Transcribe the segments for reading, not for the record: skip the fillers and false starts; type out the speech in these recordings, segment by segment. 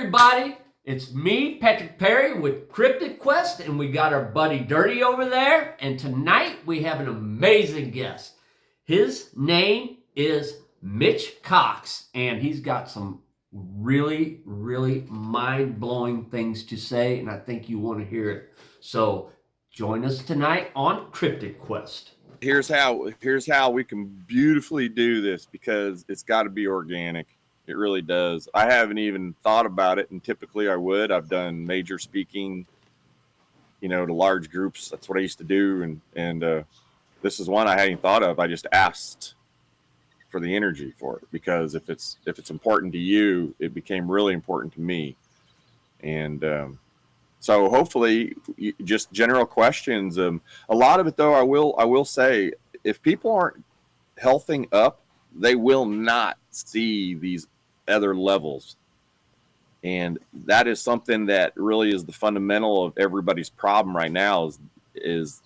everybody. It's me, Patrick Perry, with Cryptid Quest, and we got our buddy Dirty over there. And tonight we have an amazing guest. His name is Mitch Cox, and he's got some really, really mind-blowing things to say, and I think you want to hear it. So join us tonight on Cryptid Quest. Here's how we can beautifully do this, because it's got to be organic. It really does. I haven't even thought about it, and typically I would. I've done major speaking, to large groups. That's what I used to do, and this is one I hadn't thought of. I just asked for the energy for it, because if it's important to you, it became really important to me. And so hopefully, just general questions. A lot of it, though, I will say, if people aren't healthing up, they will not see these other levels. And that is something that really is the fundamental of everybody's problem right now, is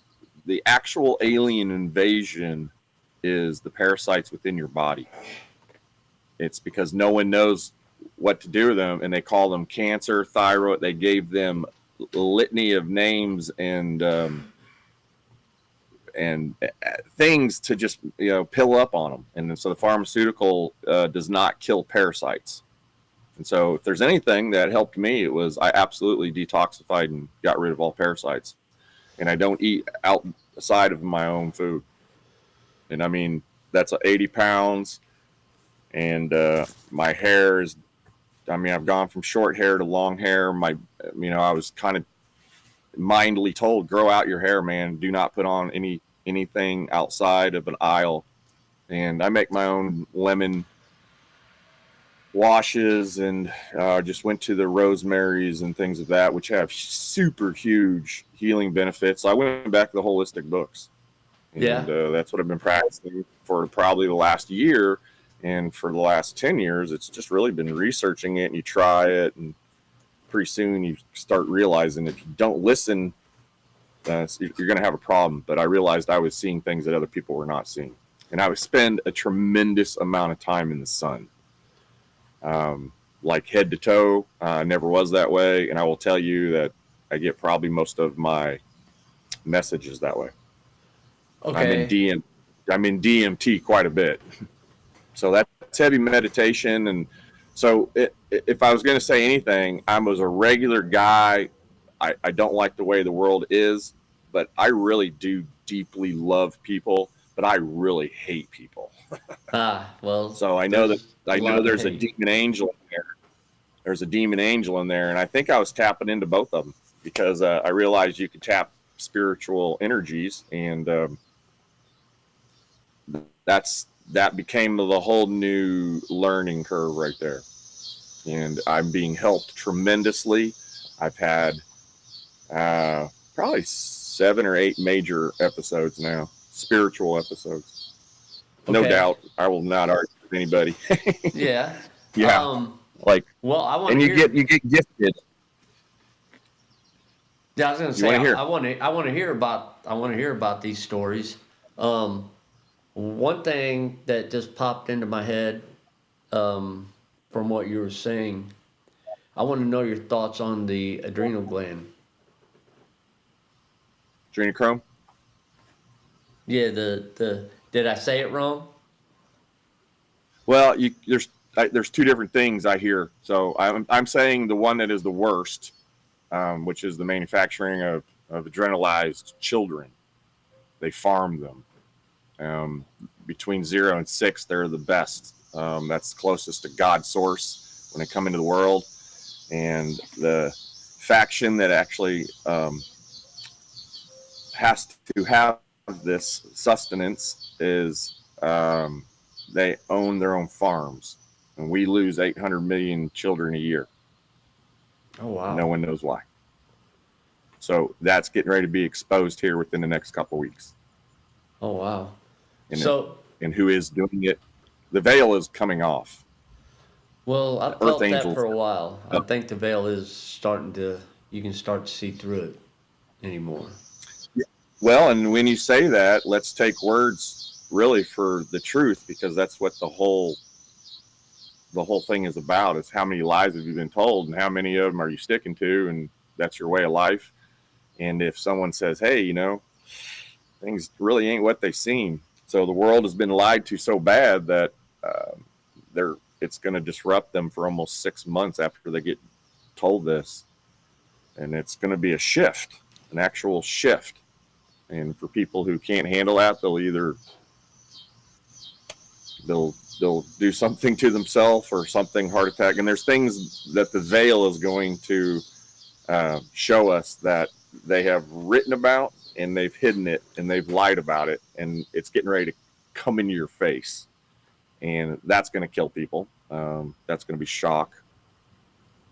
the actual alien invasion is the parasites within your body. It's because no one knows what to do with them, and they call them cancer, thyroid. They gave them a litany of names and things to just pill up on them. And so the pharmaceutical does not kill parasites. And so if there's anything that helped me, it was I absolutely detoxified and got rid of all parasites. And I don't eat outside of my own food. And I mean, that's 80 pounds. And my hair is, I've gone from short hair to long hair. I was kind of mindly told, grow out your hair, man. Do not put on anything outside of an aisle. And I make my own lemon washes, and just went to the rosemaries and things of that, which have super huge healing benefits. So I went back to the holistic books. And that's what I've been practicing for probably the last year. And for the last 10 years, it's just really been researching it, and you try it, and pretty soon you start realizing if you don't listen, you're going to have a problem. But I realized I was seeing things that other people were not seeing. And I would spend a tremendous amount of time in the sun, like head to toe. Never was that way. And I will tell you that I get probably most of my messages that way. Okay. I'm in DMT quite a bit. So that's heavy meditation. And so if I was going to say anything, I was a regular guy. I don't like the way the world is, but I really do deeply love people, but I really hate people. So I know there's a demon angel in there. There's a demon angel in there. And I think I was tapping into both of them, because I realized you could tap spiritual energies, and that became the whole new learning curve right there. And I'm being helped tremendously. I've had probably 7 or 8 major episodes now, spiritual episodes. Okay. No doubt, I will not argue with anybody. Yeah. Yeah. You get gifted. Yeah, I was going to say, I want to hear about these stories. One thing that just popped into my head from what you were saying, I want to know your thoughts on the adrenal gland. Adrenochrome? Yeah, did I say it wrong? Well, there's 2 different things I hear. So I'm saying the one that is the worst, which is the manufacturing of adrenalized children. They farm them. Between 0 and 6, they're the best. That's closest to God's source when they come into the world. And the faction that actually has to have this sustenance is they own their own farms. And we lose 800 million children a year. Oh, wow. No one knows why. So that's getting ready to be exposed here within the next couple of weeks. Oh, wow. And who is doing it? The veil is coming off. Well, I've felt that for a while. I think the veil is you can start to see through it anymore. Yeah. Well, and when you say that, let's take words really for the truth, because that's what the whole the whole thing is about, is how many lies have you been told and how many of them are you sticking to, and that's your way of life. And if someone says, hey, you know, things really ain't what they seem. So the world has been lied to so bad that it's going to disrupt them for almost 6 months after they get told this. And it's going to be a shift, an actual shift. And for people who can't handle that, they'll do something to themselves or something, heart attack. And there's things that the veil is going to show us that they have written about, and they've hidden it, and they've lied about it, and it's getting ready to come into your face. And that's going to kill people. That's going to be shock.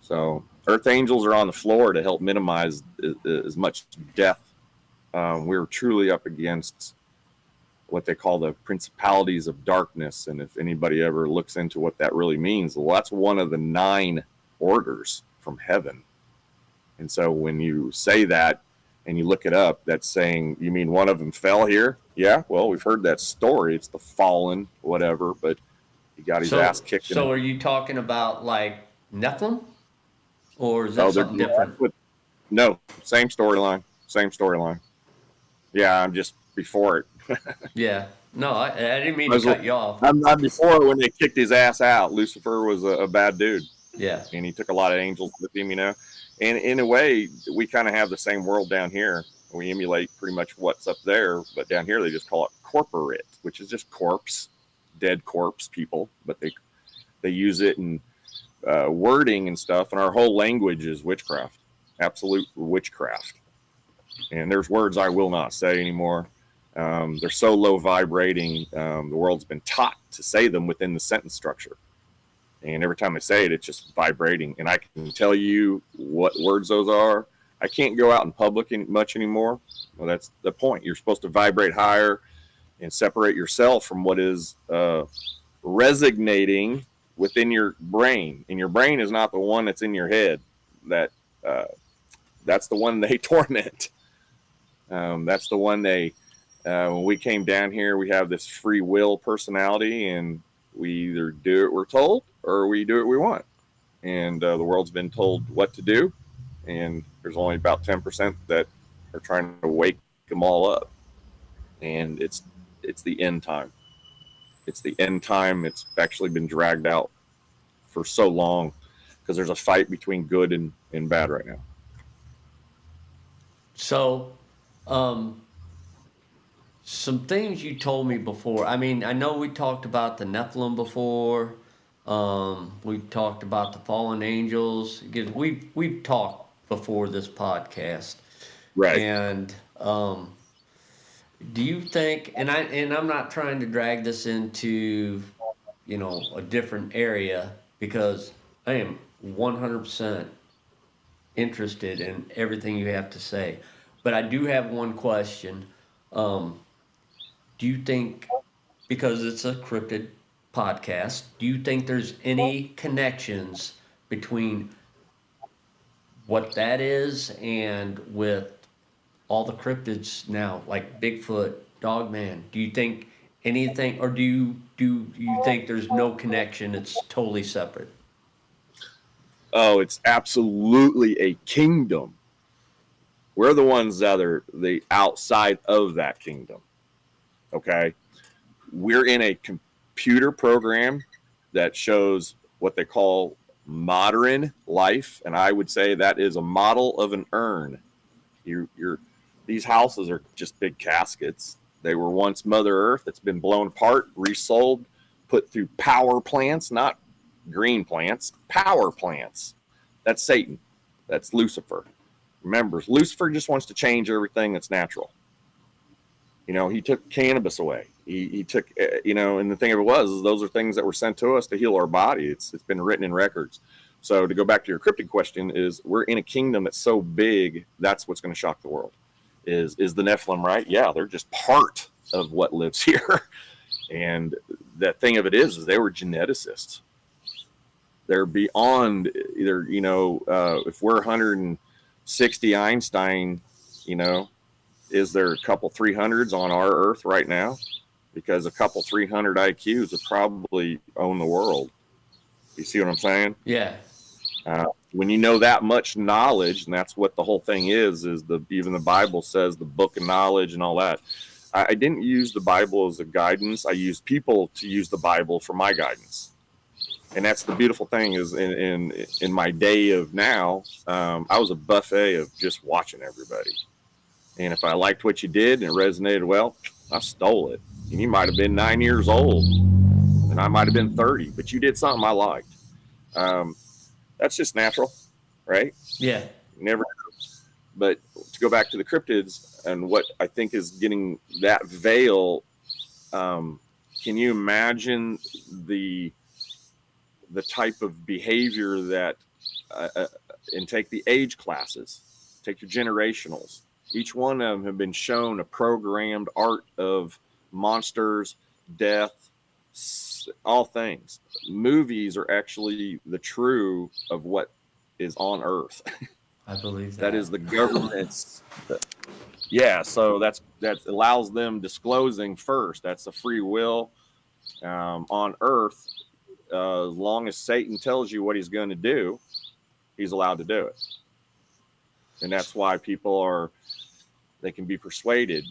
So Earth angels are on the floor to help minimize as much death. We're truly up against what they call the principalities of darkness. And if anybody ever looks into what that really means, well, that's one of the 9 orders from heaven. And so when you say that and you look it up, that's saying, you mean one of them fell here? Yeah, well, we've heard that story. It's the fallen, whatever, but he got his ass kicked. So are you talking about like Nephilim? Or is that something different? No, same storyline. Yeah, I'm just before it. Yeah. No, I didn't mean to cut you off. I'm before when they kicked his ass out. Lucifer was a bad dude. Yeah. And he took a lot of angels with him, you know. And in a way, we kind of have the same world down here. We emulate pretty much what's up there, but down here they just call it corporate, which is just corpse, dead corpse people. But they use it in wording and stuff, and our whole language is witchcraft, absolute witchcraft. And there's words I will not say anymore. They're so low vibrating. The world's been taught to say them within the sentence structure. And every time I say it, it's just vibrating. And I can tell you what words those are. I can't go out in public much anymore. Well, that's the point. You're supposed to vibrate higher and separate yourself from what is resonating within your brain. And your brain is not the one that's in your head. That's the one they torment. That's the one when we came down here, we have this free will personality, and we either do what we're told or we do what we want. And the world's been told what to do, and there's only about 10% that are trying to wake them all up. And it's the end time. It's the end time. It's actually been dragged out for so long because there's a fight between good and bad right now. So, some things you told me before. I mean, I know we talked about the Nephilim before. We talked about the fallen angels. We've talked before this podcast, right? And do you think? And I'm not trying to drag this into, a different area, because I am 100% interested in everything you have to say. But I do have one question. Do you think, because it's a cryptid podcast, do you think there's any connections between what that is and with all the cryptids now, like Bigfoot, Dogman? Do you think anything, or do you think there's no connection, it's totally separate? Oh, it's absolutely a kingdom. We're the ones that are the outside of that kingdom. Okay, we're in a computer program that shows what they call modern life, and I would say that is a model of an urn. These houses are just big caskets. They were once Mother Earth. It's been blown apart, resold, put through power plants, not green plants, power plants. That's Satan. That's Lucifer. Remember, Lucifer just wants to change everything that's natural. He took cannabis away. He took, and the thing of it was, those are things that were sent to us to heal our body. It's been written in records. So to go back to your cryptid question, is we're in a kingdom that's so big, that's what's going to shock the world. Is the Nephilim right? Yeah, they're just part of what lives here. And the thing of it is they were geneticists. They're beyond either, if we're 160 Einstein, is there a couple 300s on our Earth right now? Because a couple 300 IQs would probably own the world. You see what I'm saying? Yeah. When you know that much knowledge, and that's what the whole thing is even the Bible says the book of knowledge and all that. I didn't use the Bible as a guidance. I used people to use the Bible for my guidance. And that's the beautiful thing is in my day of now, I was a buffet of just watching everybody. And if I liked what you did and it resonated well, I stole it. And you might have been 9 years old and I might have been 30, but you did something I liked. That's just natural, right? Yeah. Never. But to go back to the cryptids and what I think is getting that veil, can you imagine the type of behavior that, and take the age classes, take your generationals. Each one of them have been shown a programmed art of monsters, death, all things. Movies are actually the true of what is on Earth. I believe that. That is the government's. Yeah, so that allows them disclosing first. That's the free will on Earth. As long as Satan tells you what he's going to do, he's allowed to do it. And that's why they can be persuaded,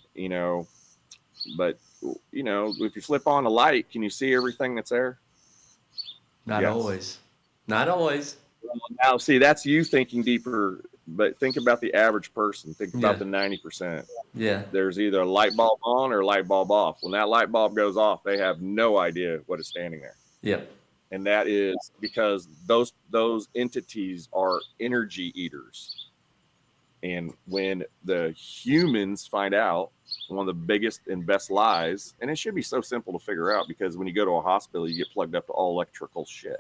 but if you flip on a light, can you see everything that's there? Not always. Not always. Now, see, that's you thinking deeper, but think about the average person. Think about the 90%. Yeah. There's either a light bulb on or a light bulb off. When that light bulb goes off, they have no idea what is standing there. Yep. And that is because those entities are energy eaters. And when the humans find out, one of the biggest and best lies, and it should be so simple to figure out, because when you go to a hospital, you get plugged up to all electrical shit,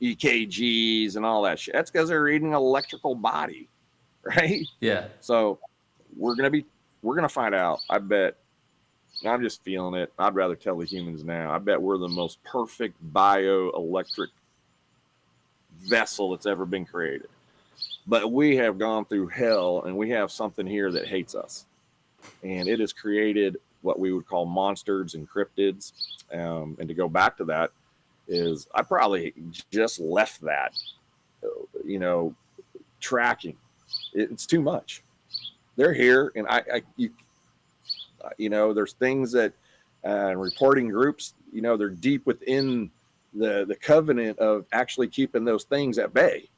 EKGs and all that shit. That's because they're eating an electrical body, right? Yeah. So we're gonna find out. I bet. I'm just feeling it. I'd rather tell the humans now. I bet we're the most perfect bioelectric vessel that's ever been created. But we have gone through hell, and we have something here that hates us. And it has created what we would call monsters and cryptids. And to go back to that is I probably just left that, tracking. It's too much. They're here, and there's things that reporting groups, they're deep within the covenant of actually keeping those things at bay.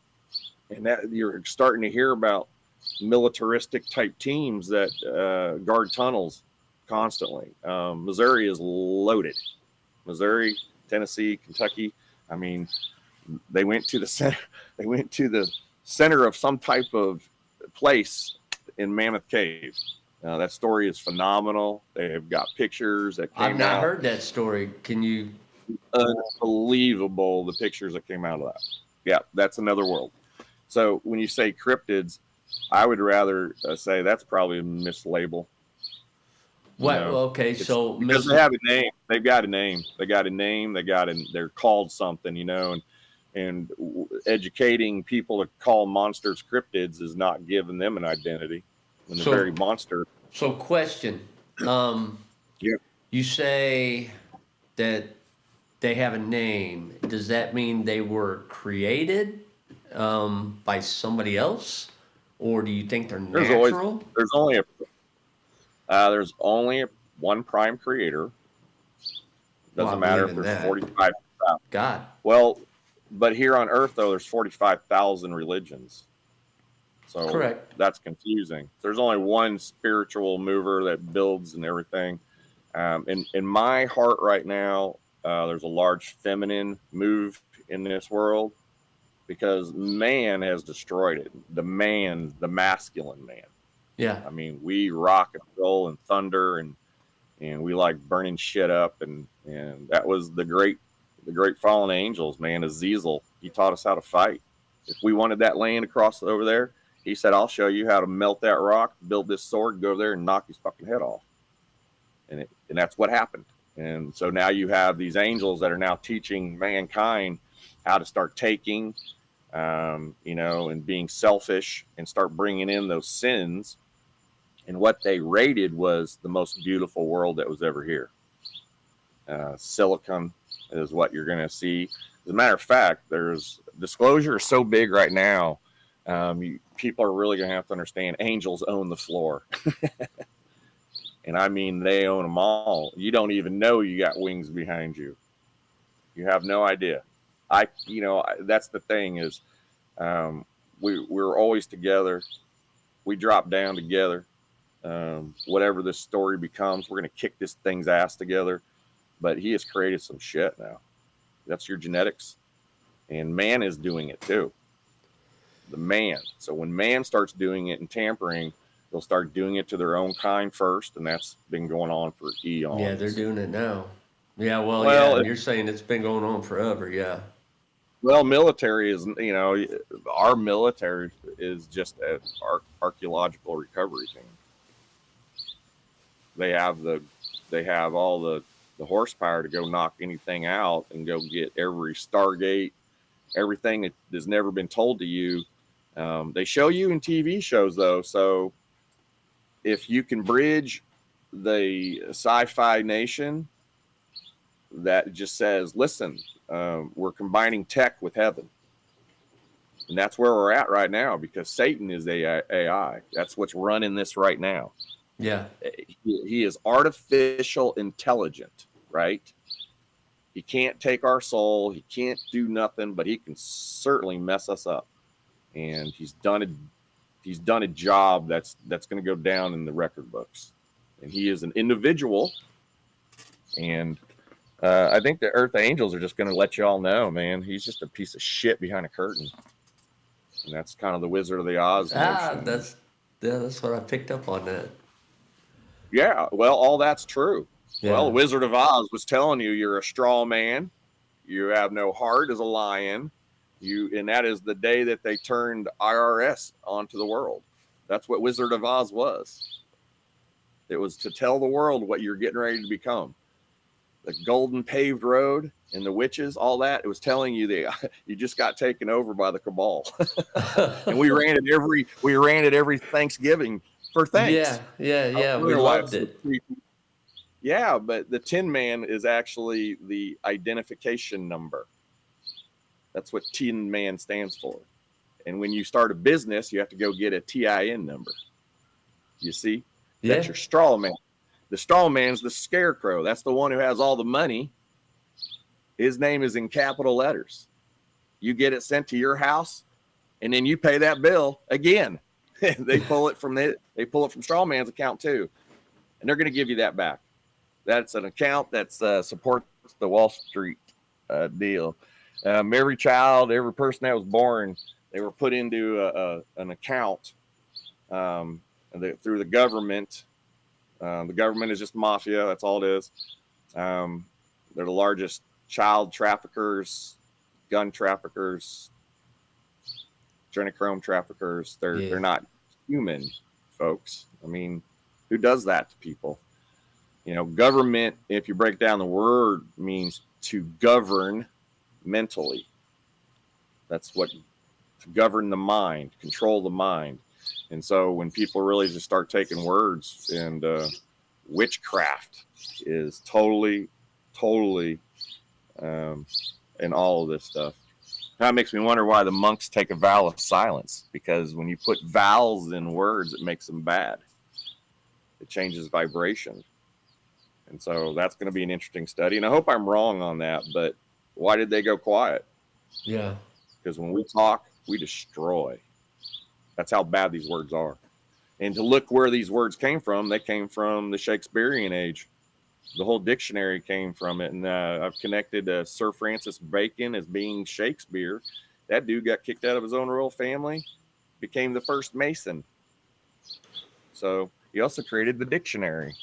And that you're starting to hear about militaristic type teams that guard tunnels constantly. Missouri is loaded. Missouri, Tennessee, Kentucky. I mean, they went to the center. They went to the center of some type of place in Mammoth Cave. That story is phenomenal. They have got pictures that came out. I've not heard that story. Can you? Unbelievable, the pictures that came out of that. Yeah, that's another world. So when you say cryptids, I would rather say that's probably a mislabel. What? Okay, so because they have a name. They've got a name. They got a name. They're called something, and educating people to call monsters cryptids is not giving them an identity. When they're very monster. So question. You say that they have a name. Does that mean they were created by somebody else, or do you think they're natural? There's only one prime creator. Doesn't matter if there's 45,000. God. Well, but here on Earth though, there's 45,000 religions. So correct. That's confusing. There's only one spiritual mover that builds and everything. In my heart right now, there's a large feminine move in this world because man has destroyed it. The masculine man. Yeah. I mean, we rock and roll and thunder and we like burning shit up. And that was the great fallen angels, man. Azazel, he taught us how to fight. If we wanted that land across over there, he said, I'll show you how to melt that rock, build this sword, go over there and knock his fucking head off. And that's what happened. And so now you have these angels that are now teaching mankind how to start taking, and being selfish and start bringing in those sins. And what they rated was the most beautiful world that was ever here. Silicon is what you're going to see. As a matter of fact, there's disclosure is so big right now. People are really going to have to understand angels own the floor. And I mean, they own them all. You don't even know you got wings behind you. You have no idea. That's the thing is, we're always together. We drop down together. Whatever this story becomes, we're going to kick this thing's ass together. But he has created some shit now. That's your genetics. And man is doing it too. The man. So when man starts doing it and tampering, they'll start doing it to their own kind first, and that's been going on for eons. Yeah, they're doing it now. Yeah, well, you're saying it's been going on forever, yeah. Well, military is, our military is just an archaeological recovery team. They have all the horsepower to go knock anything out and go get every Stargate, everything that has never been told to you. They show you in TV shows, though, so if you can bridge the sci-fi nation that just says, listen, we're combining tech with heaven. And that's where we're at right now, because Satan is AI. That's what's running this right now. Yeah. He is artificial intelligent, right? He can't take our soul. He can't do nothing, but he can certainly mess us up. And he's done a job that's going to go down in the record books. And he is an individual. And I think the Earth Angels are just going to let you all know, man, he's just a piece of shit behind a curtain. And that's kind of the Wizard of the Oz notion. That's what I picked up on that. Yeah, well, all that's true. Yeah. Well, the Wizard of Oz was telling you you're a straw man. You have no heart as a lion. And that is the day that they turned IRS onto the world. That's what Wizard of Oz was. It was to tell the world what you're getting ready to become. The golden paved road and the witches, all that, it was telling you that you just got taken over by the cabal. And we ran it every Thanksgiving for thanks. Yeah. We loved it. Yeah, but the Tin Man is actually the identification number. That's what Tin Man stands for. And when you start a business, you have to go get a TIN number. You see? Yeah. That's your straw man. The straw man's the scarecrow. That's the one who has all the money. His name is in capital letters. You get it sent to your house, and then you pay that bill again. They pull it from straw man's account too, and they're going to give you that back. That's an account that supports the Wall Street deal. Every child, every person that was born, they were put into an account through the government. The government is just mafia. That's all it is. They're the largest child traffickers, gun traffickers, adrenochrome traffickers. They're not human, folks. I mean, who does that to people? Government, if you break down the word, means to govern mentally. That's what, to govern the mind, control the mind. And so when people really just start taking words, and witchcraft is totally in all of this stuff. That makes me wonder why the monks take a vow of silence, because when you put vowels in words, it makes them bad. It changes vibration. And so that's going to be an interesting study. And I hope I'm wrong on that, but why did they go quiet? Yeah. Because when we talk, we destroy. That's how bad these words are. And to look where these words came from, they came from the Shakespearean age. The whole dictionary came from it. And I've connected Sir Francis Bacon as being Shakespeare. That dude got kicked out of his own royal family, became the first Mason. So he also created the dictionary.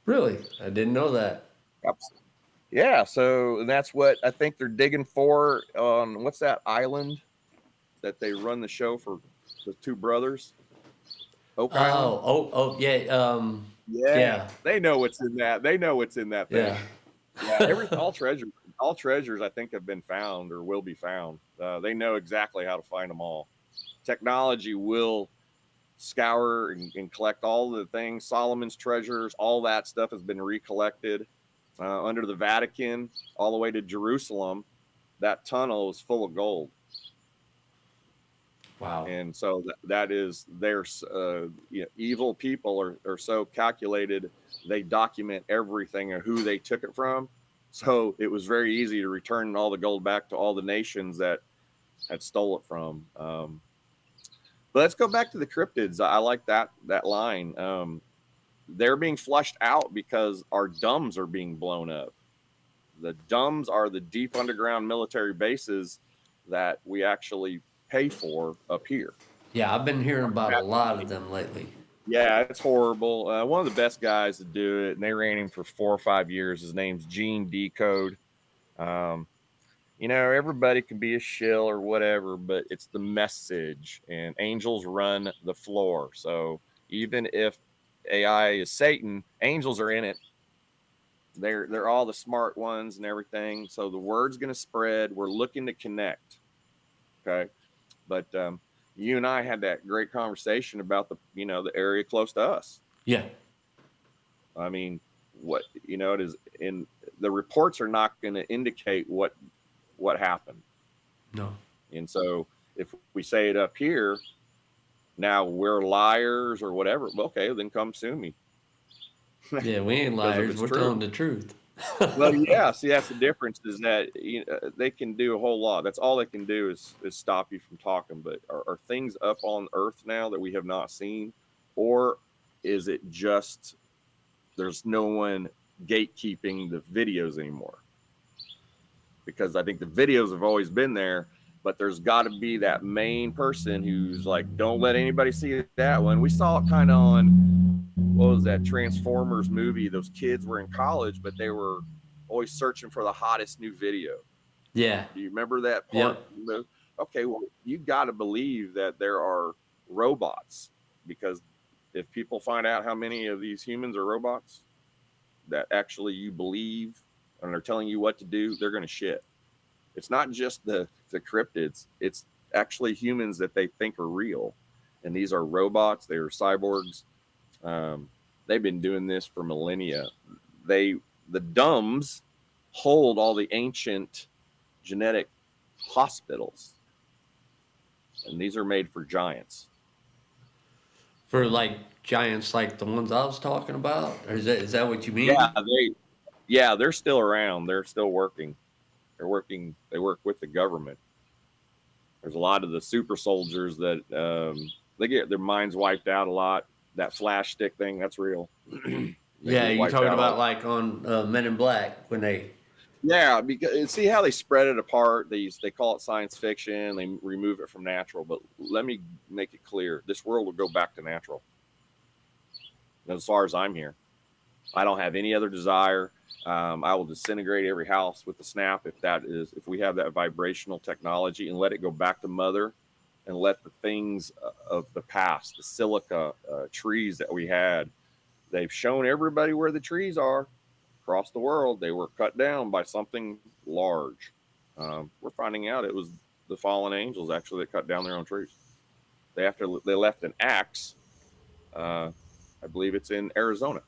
Really? I didn't know that. Yeah, so that's what I think they're digging for on, what's that island that they run the show for, the two brothers? Oak Island? Yeah. Yeah. They know what's in that. They know what's in that thing. Yeah. All treasures I think have been found or will be found. They know exactly how to find them all. Technology will scour and collect all the things. Solomon's treasures, all that stuff has been recollected under the Vatican, all the way to Jerusalem. that tunnel is full of gold. Wow. And so that is their evil people are so calculated. They document everything and who they took it from. So it was very easy to return all the gold back to all the nations that had stole it from. But let's go back to the cryptids. I like that line. They're being flushed out because our DUMBs are being blown up. The DUMBs are the deep underground military bases that we actually pay for up here. Yeah, I've been hearing about a lot of them lately. Yeah, it's horrible. One of the best guys to do it, and they ran him for 4 or 5 years. His name's Gene Decode. Everybody can be a shill or whatever, but it's the message, and angels run the floor. So even if AI is Satan, angels are in it. They're all the smart ones and everything. So the word's going to spread. We're looking to connect. Okay. But you and I had that great conversation about the area close to us. Yeah. I mean, it is in the reports are not going to indicate what happened. No. And so if we say it up here, now we're liars or whatever. Okay, then come sue me. Yeah, we ain't liars. We're telling the truth. Well, yeah. See, that's the difference is that they can do a whole lot. That's all they can do is stop you from talking. But are things up on Earth now that we have not seen? Or is it just there's no one gatekeeping the videos anymore? Because I think the videos have always been there, but there's got to be that main person who's like, don't let anybody see that one. We saw it kind of on, what was that Transformers movie? Those kids were in college, but they were always searching for the hottest new video. Yeah. Do you remember that part? Yep. Okay, well, you got to believe that there are robots, because if people find out how many of these humans are robots that actually you believe and they're telling you what to do, they're going to shit. It's not just the cryptids. It's actually humans that they think are real. And these are robots. They are cyborgs. They've been doing this for millennia. The DUMBs hold all the ancient genetic hospitals. And these are made for giants. For like giants like the ones I was talking about? Or is that what you mean? Yeah, they're still around. They're still working. They work with the government. There's a lot of the super soldiers that they get their minds wiped out a lot. That flash stick thing, that's real. Yeah, you're talking about like on Men in Black when they... Yeah, because see how they spread it apart. They call it science fiction. They remove it from natural. But let me make it clear. This world will go back to natural. As far as I'm here, I don't have any other desire. I will disintegrate every house with the snap if we have that vibrational technology, and let it go back to mother, and let the things of the past, the silica trees that we had, they've shown everybody where the trees are across the world. They were cut down by something large. We're finding out it was the fallen angels actually that cut down their own trees. They left an axe. I believe it's in Arizona.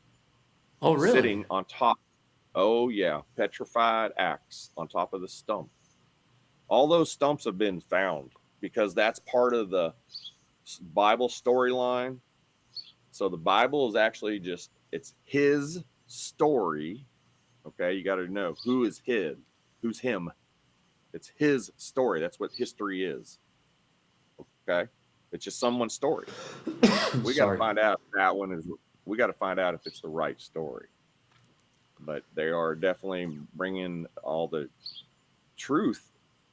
Oh, really? Sitting on top. Oh, yeah. Petrified axe on top of the stump. All those stumps have been found because that's part of the Bible storyline. So the Bible is actually it's his story. Okay. You got to know who's him. It's his story. That's what history is. Okay. It's just someone's story. We got to find out if we got to find out if it's the right story. But they are definitely bringing all the truth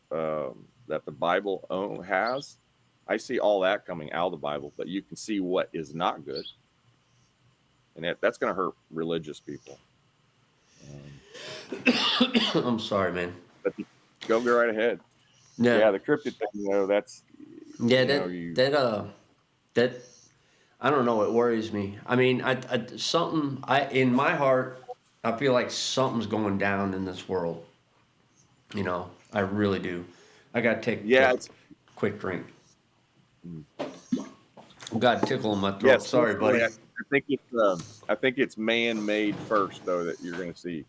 that the Bible has. I see all that coming out of the Bible, but you can see what is not good. And that's going to hurt religious people. I'm sorry, man. But go right ahead. Yeah, the cryptid thing, that's... that I don't know, it worries me. I mean, in my heart, I feel like something's going down in this world. I really do. I got to take a quick drink. I've got a tickle in my throat. Yes, sorry, buddy. I think it's man-made first, though, that you're going to see.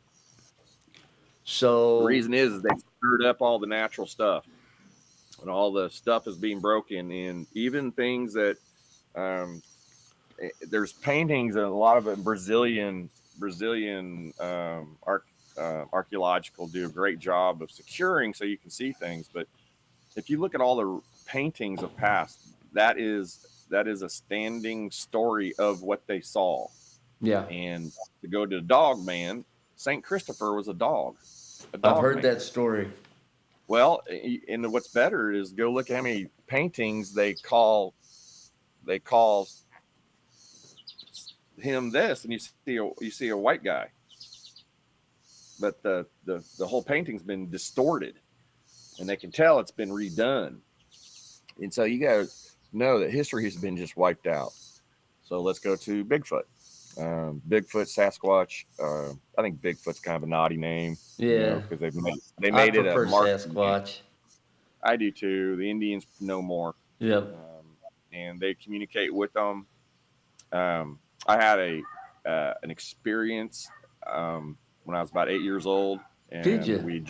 So The reason is they stirred up all the natural stuff, and all the stuff is being broken, and even things that there's paintings, and a lot of it Brazilian archaeological do a great job of securing so you can see things. But if you look at all the paintings of past, that is a standing story of what they saw. Yeah. And to go to the dog man, Saint Christopher was a dog. I've heard man. that story. Well, and what's better is go look at how many paintings they call him this, and you see a white guy, but the whole painting's been distorted, and they can tell it's been redone. And so you guys know that history has been just wiped out. So let's go to Bigfoot. Bigfoot, Sasquatch. I think Bigfoot's kind of a naughty name. Yeah, because they made it a mark. Sasquatch. I do too. The Indians know more. Yep. And they communicate with them. I had an experience when I was about 8 years old. And Did you?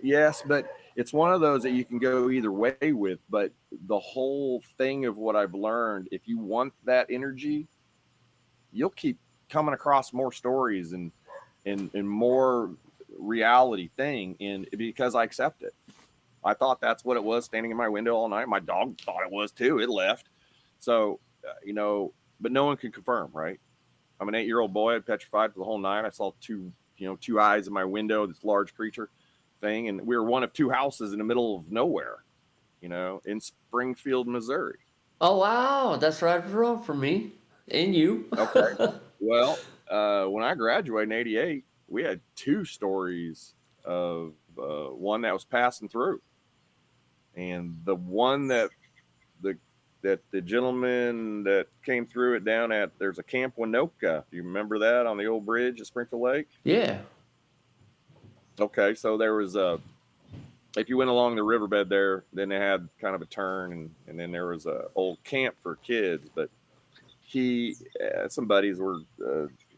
Yes, but it's one of those that you can go either way with. But the whole thing of what I've learned, if you want that energy, you'll keep coming across more stories and more reality thing. And because I accept it, I thought that's what it was, standing in my window all night. My dog thought it was too. It left. So, but no one can confirm, right? I'm an 8-year-old boy, petrified for the whole night. I saw two eyes in my window, this large creature thing. And we were one of two houses in the middle of nowhere, in Springfield, Missouri. Oh, wow. That's right around from me and you. Okay. Well, when I graduated in 88, we had 2 stories of one that was passing through. And the one that the gentleman that came through it down at, there's a Camp Winoka. Do you remember that on the old bridge at Springfield Lake? Yeah. Okay, so there was if you went along the riverbed there, then they had kind of a turn, and then there was a old camp for kids. But some buddies were,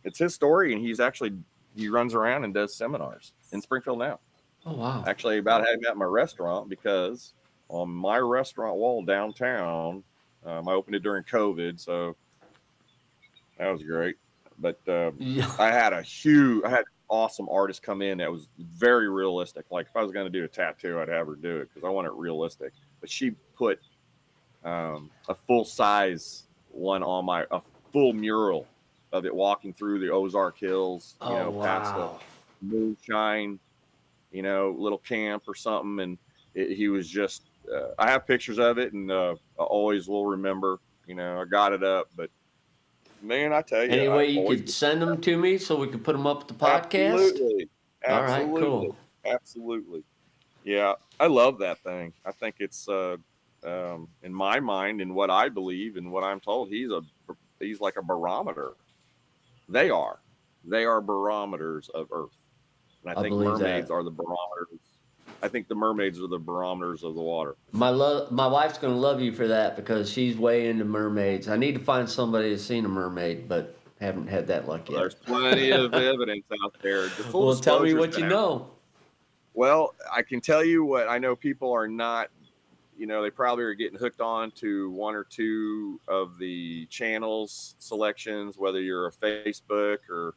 it's his story, and he runs around and does seminars in Springfield now. Oh, wow. Actually, about having that in my restaurant, because on my restaurant wall downtown, I opened it during COVID, so that was great. But I had awesome artist come in that was very realistic. Like if I was going to do a tattoo, I'd have her do it because I want it realistic. But she put a full size one on a full mural of it walking through the Ozark Hills, past the moonshine, little camp or something. And he was just, I have pictures of it, and I always will remember, I got it up, but man, I tell you. Any way you could send them to me so we could put them up at the podcast? Absolutely. All right, cool. Absolutely. Yeah, I love that thing. I think it's, in my mind and what I believe and what I'm told, he's like a barometer. They are barometers of Earth. And I think mermaids are the barometers. I think the mermaids are the barometers of the water. My wife's going to love you for that because she's way into mermaids. I need to find somebody that's seen a mermaid, but haven't had that luck yet. There's plenty of evidence out there. Well, tell me what you know. Well, I can tell you what I know. People are not, they probably are getting hooked on to 1 or 2 of the channels selections, whether you're a Facebook or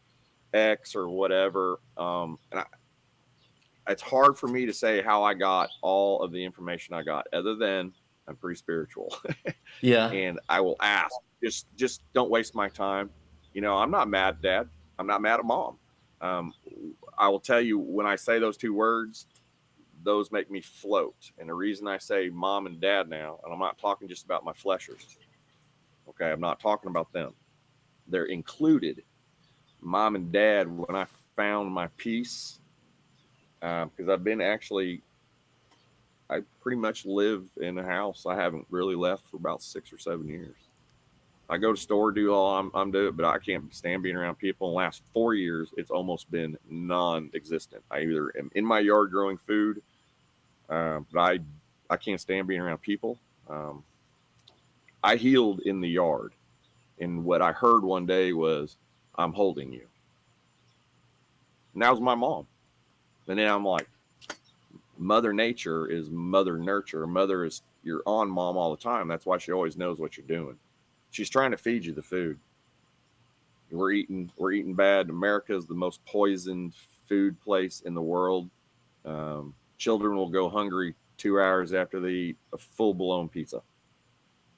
X or whatever. It's hard for me to say how I got all of the information I got, other than I'm pretty spiritual. Yeah. And I will ask, just don't waste my time. I'm not mad at Dad. I'm not mad at Mom. I will tell you, when I say those 2 words, those make me float. And the reason I say Mom and Dad now, and I'm not talking just about my fleshers. Okay. I'm not talking about them. They're included. Mom and Dad, when I found my peace, because I pretty much live in a house I haven't really left for about 6 or 7 years. I go to store, do all I'm doing, but I can't stand being around people. In the last 4 years, it's almost been non-existent. I either am in my yard growing food, but I can't stand being around people. I healed in the yard, and what I heard one day was, "I'm holding you." And that was my mom. And then I'm like, Mother Nature is Mother Nurture. Mother is, you're on mom all the time. That's why she always knows what you're doing. She's trying to feed you the food. We're eating bad. America is the most poisoned food place in the world. Children will go hungry 2 hours after they eat a full-blown pizza.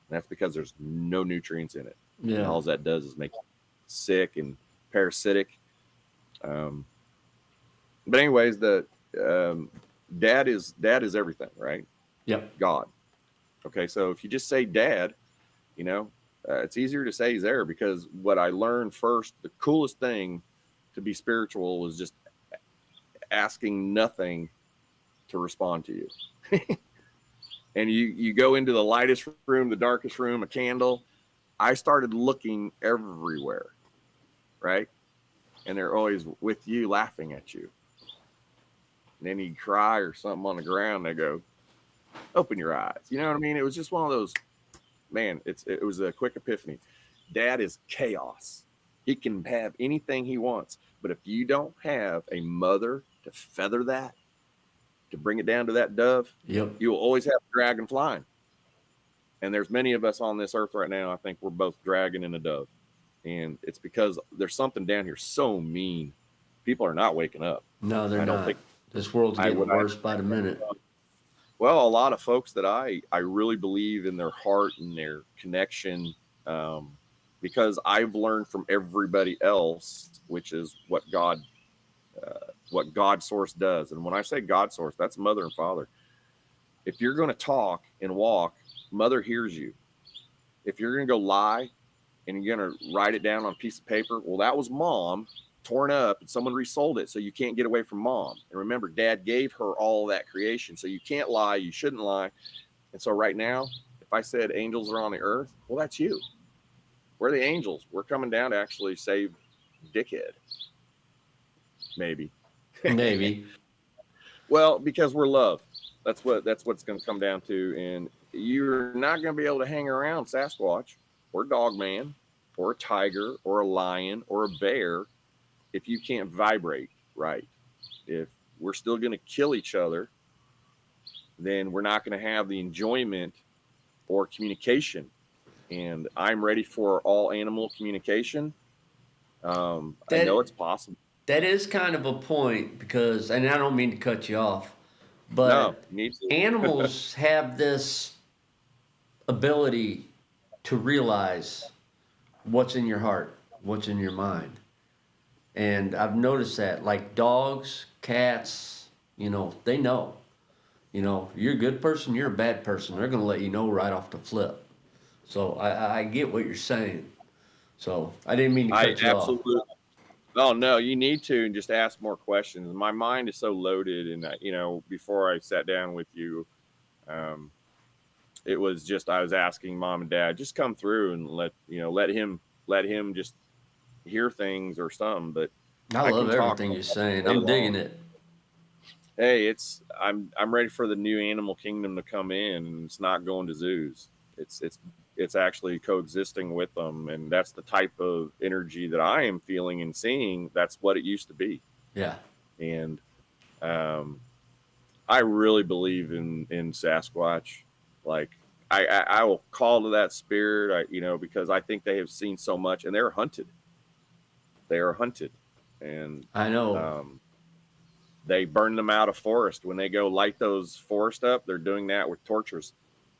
That's because there's no nutrients in it. Yeah. And all that does is make you sick and parasitic. But anyways, dad is everything, right? Yep. God. Okay, so if you just say dad, it's easier to say he's there, because what I learned first, the coolest thing to be spiritual was just asking nothing to respond to you. And you go into the lightest room, the darkest room, a candle. I started looking everywhere, right? And they're always with you, laughing at you. And then you cry or something on the ground, they go, open your eyes. You know what I mean? It was just one of those, man, it was a quick epiphany. Dad is chaos. He can have anything he wants. But if you don't have a mother to feather that, to bring it down to that dove, yep, you will always have a dragon flying. And there's many of us on this earth right now, I think we're both dragon and a dove. And it's because there's something down here so mean. People are not waking up. No, they're not. This world's getting worse by the minute. Well, a lot of folks that I really believe in their heart and their connection, because I've learned from everybody else, which is what God source does. And when I say God source, that's mother and father. If you're going to talk and walk, mother hears you. If you're going to go lie and you're going to write it down on a piece of paper, well, that was mom torn up and someone resold it, so you can't get away from mom. And remember, dad gave her all that creation, so you can't lie, you shouldn't lie. And so right now, if I said angels are on the earth, well, that's you. We're the angels. We're coming down to actually save dickhead. Maybe. Well, because we're love. That's what it's going to come down to. And you're not going to be able to hang around Sasquatch or Dogman or a tiger or a lion or a bear if you can't vibrate right. If we're still going to kill each other, then we're not going to have the enjoyment or communication. And I'm ready for all animal communication. I know it's possible. That is kind of a point, because, and I don't mean to cut you off, but no, animals have this ability to realize what's in your heart, what's in your mind. And I've noticed that, like dogs, cats, they know. You're a good person, you're a bad person. They're going to let you know right off the flip. So I get what you're saying. So I didn't mean to cut you absolutely. off. Oh, no, you need to, and just ask more questions. My mind is so loaded. And, before I sat down with you, it was just, I was asking mom and dad, just come through and let him just hear things or something. But I love everything you're saying. I'm digging it. Hey, I'm ready for the new animal kingdom to come in, and it's not going to zoos. It's actually coexisting with them, and that's the type of energy that I am feeling and seeing. That's what it used to be. Yeah. And I really believe in Sasquatch. Like I will call to that spirit, because I think they have seen so much, and they're hunted. They are hunted, and I know. They burn them out of forest. When they go light those forests up, they're doing that with torches,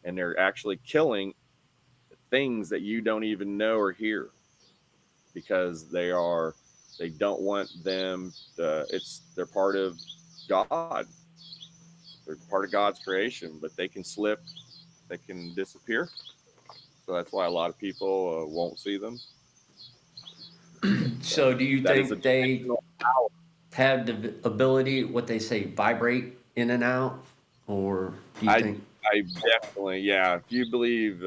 and they're actually killing things that you don't even know or hear, because they don't want them they're part of God. They're part of God's creation, but they can slip, they can disappear. So that's why a lot of people won't see them. So do you think they have the ability, what they say, vibrate in and out? Or do you think? I definitely, yeah. If you believe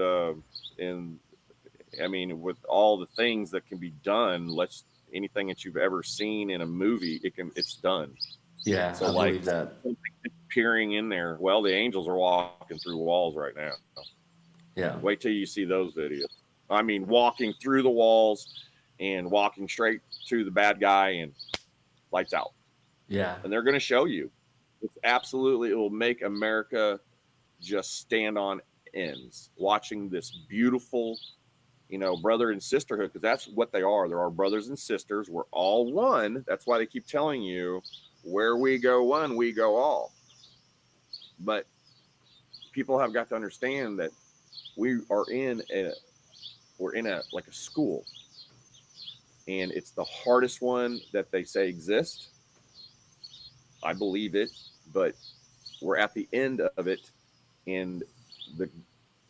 with all the things that can be done, anything that you've ever seen in a movie, it's done. Yeah, so I believe that. Peering in there. Well, the angels are walking through walls right now. Yeah. Wait till you see those videos. I mean, walking through the walls and walking straight to the bad guy and lights out. Yeah. And they're going to show you. It's absolutely, it will make America just stand on ends watching this beautiful, brother and sisterhood, because that's what they are. They're our brothers and sisters. We're all one. That's why they keep telling you, where we go one, we go all. But people have got to understand that we're in like a school, and it's the hardest one that they say exists. I believe it, but we're at the end of it, and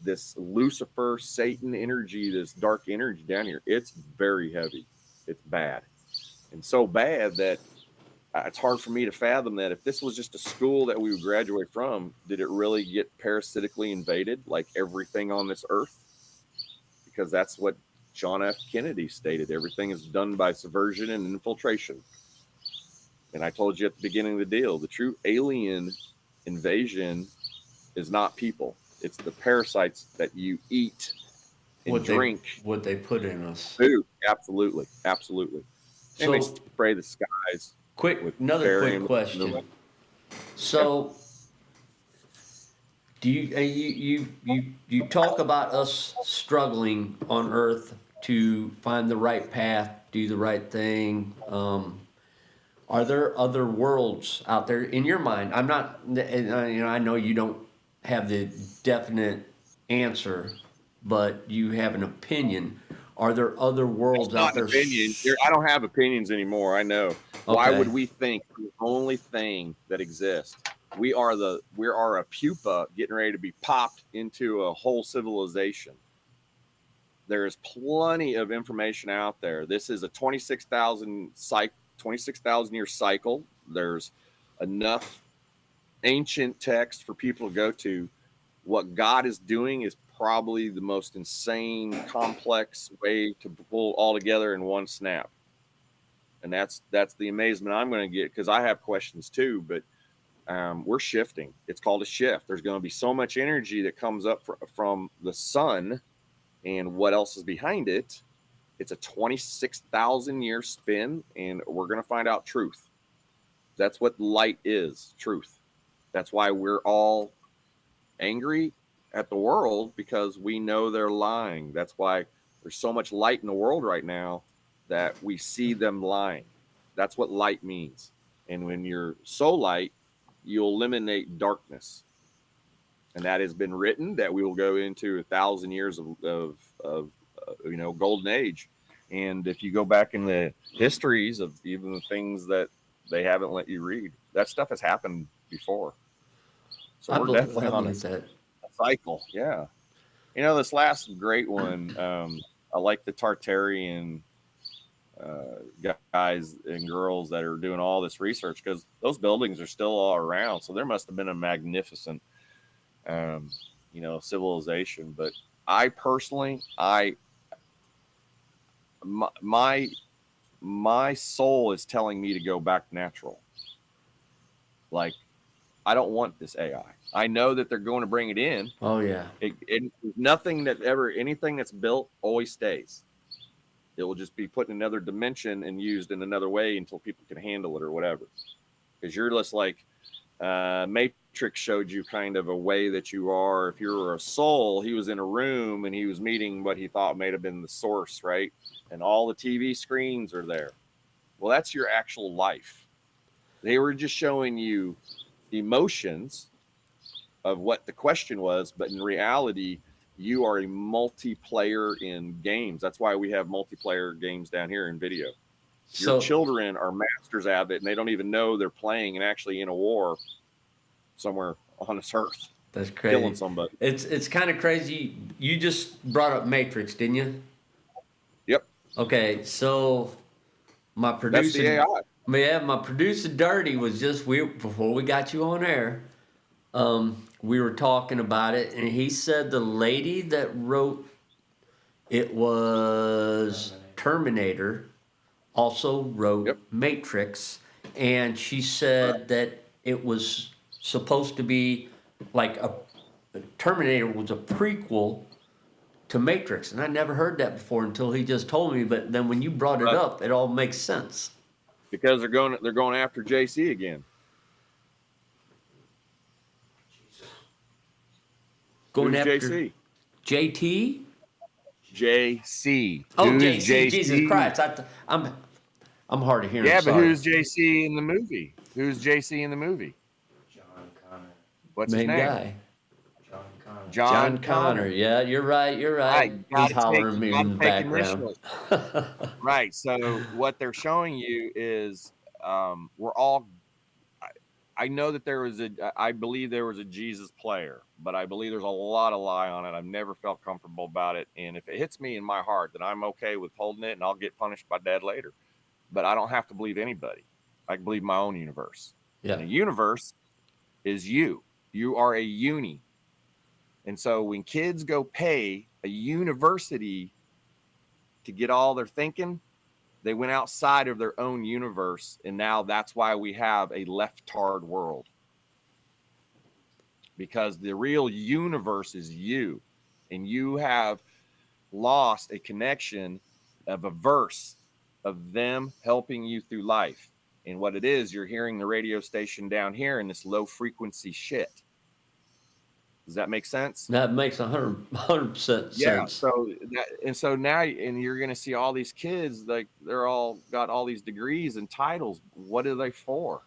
this Lucifer, Satan energy, this dark energy down here, it's very heavy. It's bad. And so bad that it's hard for me to fathom that if this was just a school that we would graduate from, did it really get parasitically invaded like everything on this earth? Because that's what John F. Kennedy stated. Everything is done by subversion and infiltration. And I told you at the beginning of the deal, the true alien invasion is not people. It's the parasites that you eat and drink. What they put in us. Food. Absolutely. Absolutely. And they spray the skies. Another quick question. So, do you talk about us struggling on Earth to find the right path, do the right thing? Are there other worlds out there in your mind? I'm not, I know you don't have the definite answer, but you have an opinion. Are there other worlds out there? I don't have opinions anymore. I know. Okay. Why would we think the only thing that exists? We are a pupa getting ready to be popped into a whole civilization. There is plenty of information out there. This is a 26,000 year cycle. There's enough ancient text for people to go to. What God is doing is probably the most insane, complex way to pull all together in one snap. And that's the amazement I'm going to get, because I have questions too, but we're shifting. It's called a shift. There's going to be so much energy that comes up from the sun, and what else is behind it. It's a 26,000 year spin, and we're going to find out truth. That's what light is, truth. That's why we're all angry at the world, because we know they're lying. That's why there's so much light in the world right now, that we see them lying. That's what light means. And when you're so light, you eliminate darkness. And that has been written, that we will go into 1,000 years of golden age. And if you go back in the histories of even the things that they haven't let you read, that stuff has happened before. So we're definitely on a cycle. Yeah. This last great one, I like the Tartarian guys and girls that are doing all this research, because those buildings are still all around. So there must have been a magnificent, civilization. But I personally, my soul is telling me to go back natural. Like, I don't want this AI. I know that they're going to bring it in. Oh yeah. Anything that's built always stays. It will just be put in another dimension and used in another way until people can handle it or whatever. Because you're just like, Matrix showed you kind of a way that you are. If you were a soul, he was in a room and he was meeting what he thought may have been the source, right? And all the TV screens are there. Well, that's your actual life. They were just showing you emotions of what the question was, but in reality, you are a multiplayer in games. That's why we have multiplayer games down here in video. Your children are masters at it, and they don't even know they're playing and actually in a war somewhere on this earth. That's crazy. Killing somebody. It's kind of crazy. You just brought up Matrix, didn't you? Yep. Okay, so my producer, that's the AI. Yeah, my producer Dirty was before we got you on air. We were talking about it, and he said the lady that wrote it was Terminator, also wrote Matrix, and she said that it was supposed to be like Terminator was a prequel to Matrix, and I never heard that before until he just told me. But then when you brought it up, it all makes sense. Because they're going after JC again. Going Who's after JC? JT? JC. Oh, Who's JC. Jesus Christ. I'm hard of hearing. Yeah, but sorry. who's JC in the movie? Who's JC in the movie? John Connor. What's his Main name? guy. John Connor. John Connor. Yeah, you're right. He's hollering me in the background. Right. So what they're showing you is we're all. I know that I believe there was a Jesus player, but I believe there's a lot of lie on it. I've never felt comfortable about it. And if it hits me in my heart, then I'm okay with holding it and I'll get punished by dad later. But I don't have to believe anybody. I can believe my own universe. Yeah. And the universe is you. You are a uni. And so when kids go pay a university to get all their thinking, they went outside of their own universe, and now that's why we have a leftard world. Because the real universe is you, and you have lost a connection of a verse of them helping you through life. And what it is, you're hearing the radio station down here in this low frequency shit. Does that make sense? That makes 100% sense. Yeah. So now you're going to see all these kids, like they're all got all these degrees and titles. What are they for?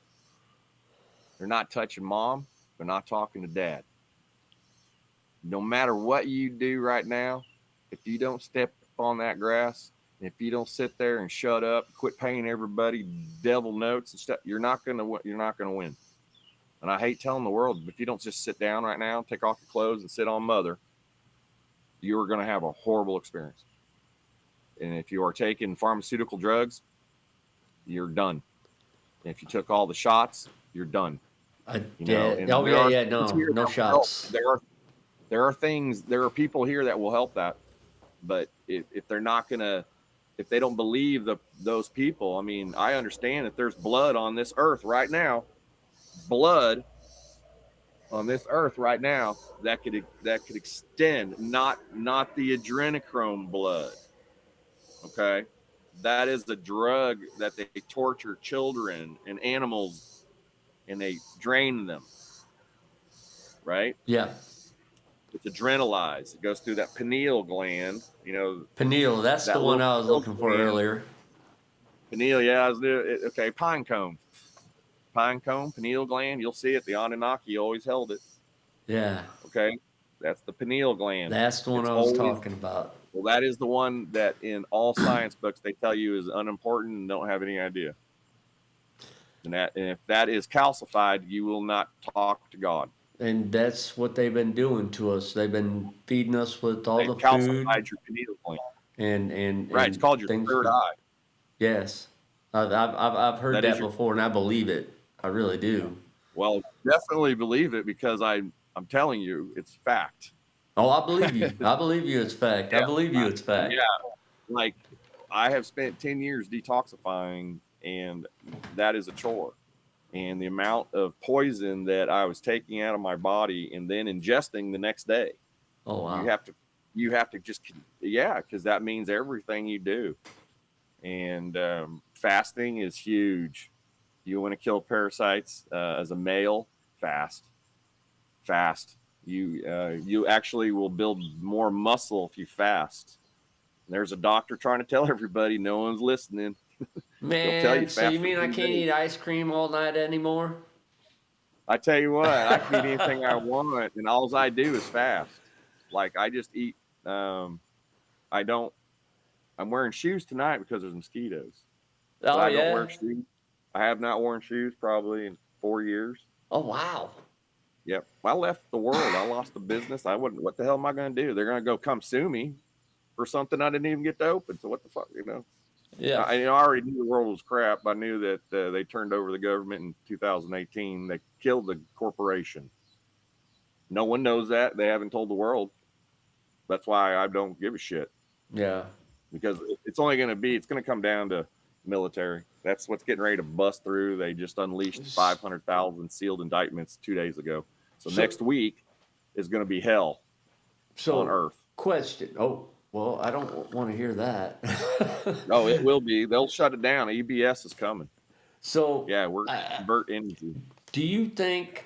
They're not touching mom. They're not talking to dad. No matter what you do right now, if you don't step on that grass, if you don't sit there and shut up, quit paying everybody devil notes and stuff, you're not going to win. And I hate telling the world, if you don't just sit down right now, take off your clothes and sit on mother, you're going to have a horrible experience. And if you are taking pharmaceutical drugs, you're done. And if you took all the shots, you're done. No shots. There are people here that will help that. But if they're not going to, if they don't believe those people, I mean, I understand that there's blood on this earth right now. Blood on this earth right now that could extend, not the adrenochrome blood. Okay, that is the drug that they torture children and animals and they drain them. Right? Yeah. It's adrenalized. It goes through that pineal gland. Pineal. That's the one I was looking for earlier. Pineal. Yeah. Okay. Pine cone, pineal gland. You'll see it. The Anunnaki always held it. Yeah. Okay. That's the pineal gland. That's the one I was talking about. Well, that is the one that in all science books they tell you is unimportant and don't have any idea. And if that is calcified, you will not talk to God. And that's what they've been doing to us. They've been feeding us with all the food. Calcified your pineal gland. And right. It's called your third eye. Yes. I've heard that before, and I believe it. I really do. Well, definitely believe it because I'm telling you, it's fact. Oh, I believe you. I believe you. It's fact. Yeah, I believe you. It's fact. Yeah. Like I have spent 10 years detoxifying, and that is a chore. And the amount of poison that I was taking out of my body and then ingesting the next day. Oh, wow. You have to just, because that means everything you do. And fasting is huge. You want to kill parasites as a male, fast. You actually will build more muscle if you fast. There's a doctor trying to tell everybody, no one's listening. Man, so you mean I can't eat ice cream all night anymore? I tell you what, I can eat anything I want, and all I do is fast. Like I just eat. I'm wearing shoes tonight because there's mosquitoes. Oh, I don't wear shoes. I have not worn shoes probably in 4 years. Oh, wow. Yep. I left the world. I lost the business. What the hell am I going to do? They're going to come sue me for something I didn't even get to open. So what the fuck, Yeah. I already knew the world was crap. I knew that they turned over the government in 2018. They killed the corporation. No one knows that. They haven't told the world. That's why I don't give a shit. Yeah. Because it's going to come down to military. That's what's getting ready to bust through. They just unleashed 500,000 sealed indictments 2 days ago. So next week is going to be hell on Earth. Question. Oh, well, I don't want to hear that. Oh, it will be. They'll shut it down. EBS is coming. So Yeah, we're convert energy. do you think?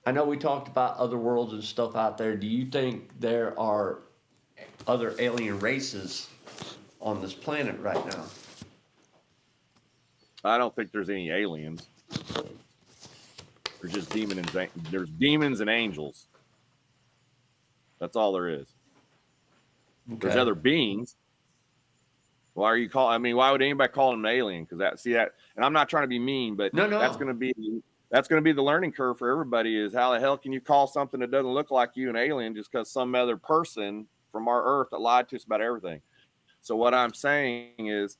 I know we talked about other worlds and stuff out there. Do you think there are other alien races on this planet right now? I don't think there's any aliens. There's just there's demons and angels. That's all there is. Okay. There's other beings. Why are you calling? I mean, why would anybody call them an alien? Because that, and I'm not trying to be mean, but No. that's going to be the learning curve for everybody. Is how the hell can you call something that doesn't look like you an alien just because some other person from our Earth that lied to us about everything? So what I'm saying is,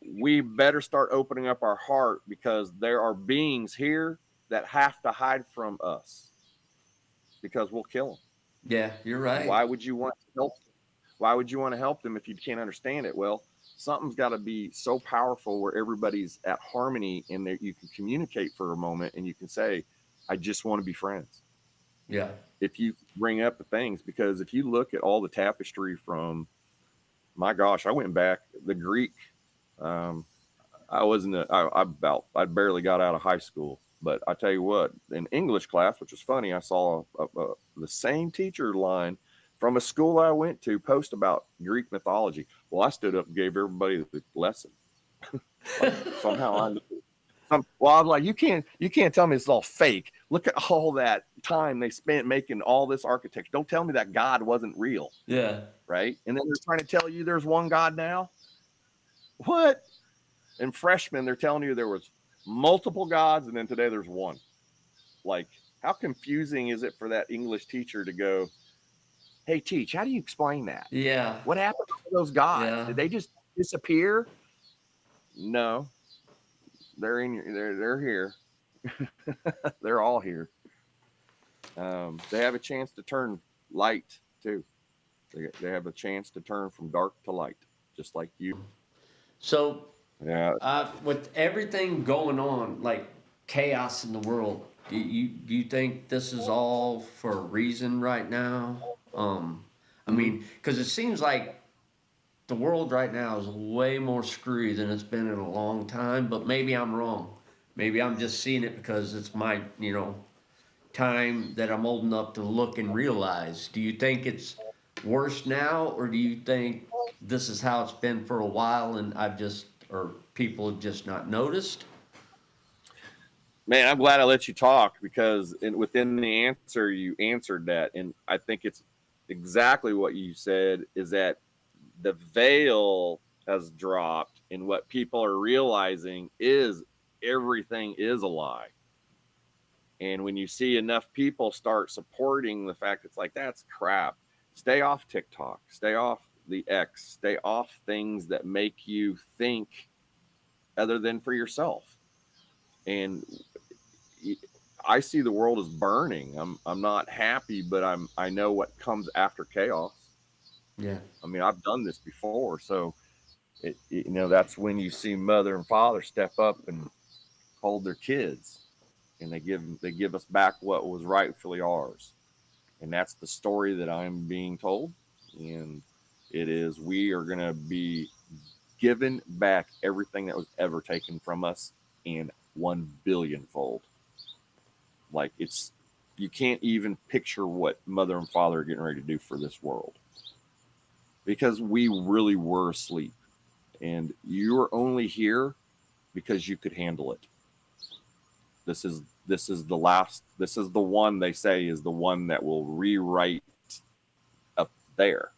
we better start opening up our heart, because there are beings here that have to hide from us, because we'll kill them. Yeah, you're right. Why would you want to help them? Why would you want to help them if you can't understand it? Well, something's got to be so powerful where everybody's at harmony, and that you can communicate for a moment and you can say, I just want to be friends. Yeah. If you bring up the things, because if you look at all the tapestry from, my gosh, I went back, the Greek, I barely got out of high school, but I tell you what, in English class, which was funny, I saw the same teacher line from a school I went to post about Greek mythology. Well, I stood up and gave everybody the lesson. Like, somehow I was like, you can't tell me it's all fake. Look at all that time they spent making all this architecture. Don't tell me that God wasn't real. Yeah. Right? And then they're trying to tell you there's one God now. What? And freshmen, they're telling you there was multiple gods, and then today there's one. Like, how confusing is it for that English teacher to go, hey, teach, how do you explain that? Yeah. What happened to those gods? Yeah. Did they just disappear? No. They're here. They're all here. They have a chance to turn light too. They have a chance to turn from dark to light, just like you. So, yeah. With everything going on, like chaos in the world, do you think this is all for a reason right now? I mean, because it seems like the world right now is way more screwy than it's been in a long time. But maybe I'm wrong. Maybe I'm just seeing it because it's my time that I'm old enough to look and realize. Do you think it's worse now, or do you think this is how it's been for a while and people have just not noticed? Man, I'm glad I let you talk, because within the answer, you answered that. And I think it's exactly what you said, is that the veil has dropped, and what people are realizing is everything is a lie. And when you see enough people start supporting the fact, it's like, that's crap. Stay off TikTok, stay off the X, stay off things that make you think other than for yourself. And I see the world as burning. I'm not happy, but I know what comes after chaos. Yeah. I mean, I've done this before, so that's when you see mother and father step up and hold their kids, and they give us back what was rightfully ours. And that's the story that I'm being told. And it is, we are going to be given back everything that was ever taken from us, in 1 billion fold. Like, you can't even picture what mother and father are getting ready to do for this world, because we really were asleep, and you're only here because you could handle it. This is the one, they say, is the one that will rewrite up there.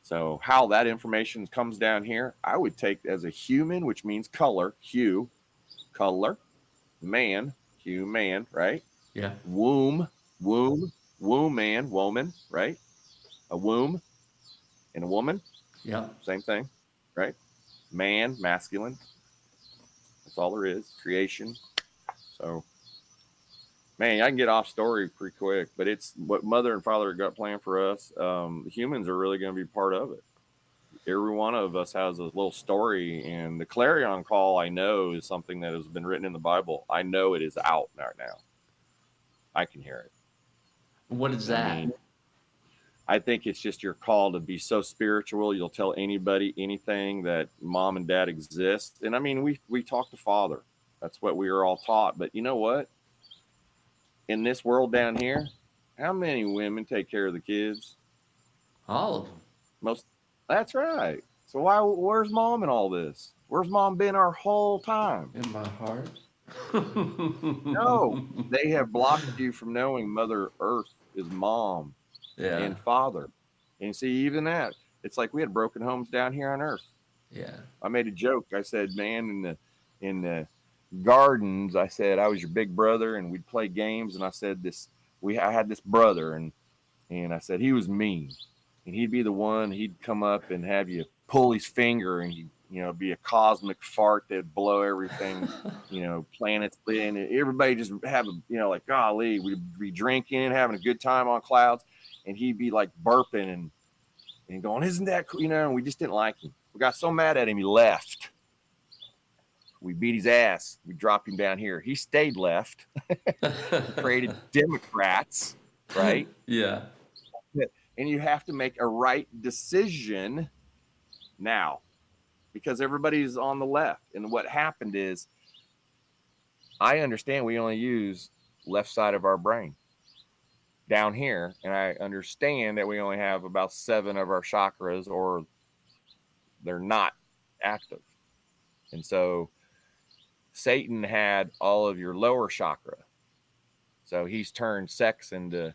So how that information comes down here, I would take as a human, which means color, hue, color, man, hue, man, right? Yeah. Womb, man, woman, right? A womb and a woman. Yeah. Same thing, right? Man, masculine. That's all there is. Creation. So, man, I can get off story pretty quick, but it's what mother and father got planned for us. The humans are really going to be part of it. Every one of us has a little story, and the clarion call, I know, is something that has been written in the Bible. I know it is out right now. I can hear it. What is that? I think it's just your call to be so spiritual. You'll tell anybody anything, that mom and dad exist. And I mean, we talk to Father. That's what we are all taught. But you know what? In this world down here, how many women take care of the kids? All of them. Most. That's right. So where's mom in all this? Where's mom been our whole time? In my heart. No, they have blocked you from knowing Mother Earth is mom and father. And see, even that, it's like we had broken homes down here on Earth. Yeah. I made a joke. I said, man, in the gardens, I said I was your big brother, and we'd play games. And I said I had this brother, and I said he was mean, and he'd be the one. He'd come up and have you pull his finger, and he'd be a cosmic fart that'd blow everything, planets, and everybody just have like, golly, we'd be drinking, having a good time on clouds, and he'd be like burping and going, isn't that cool? And we just didn't like him. We got so mad at him, he left. We beat his ass. We dropped him down here. He stayed left. Created Democrats, right? Yeah. And you have to make a right decision now, because everybody's on the left. And what happened is, I understand we only use left side of our brain down here. And I understand that we only have about 7 of our chakras, or they're not active. And so Satan had all of your lower chakra. So he's turned sex into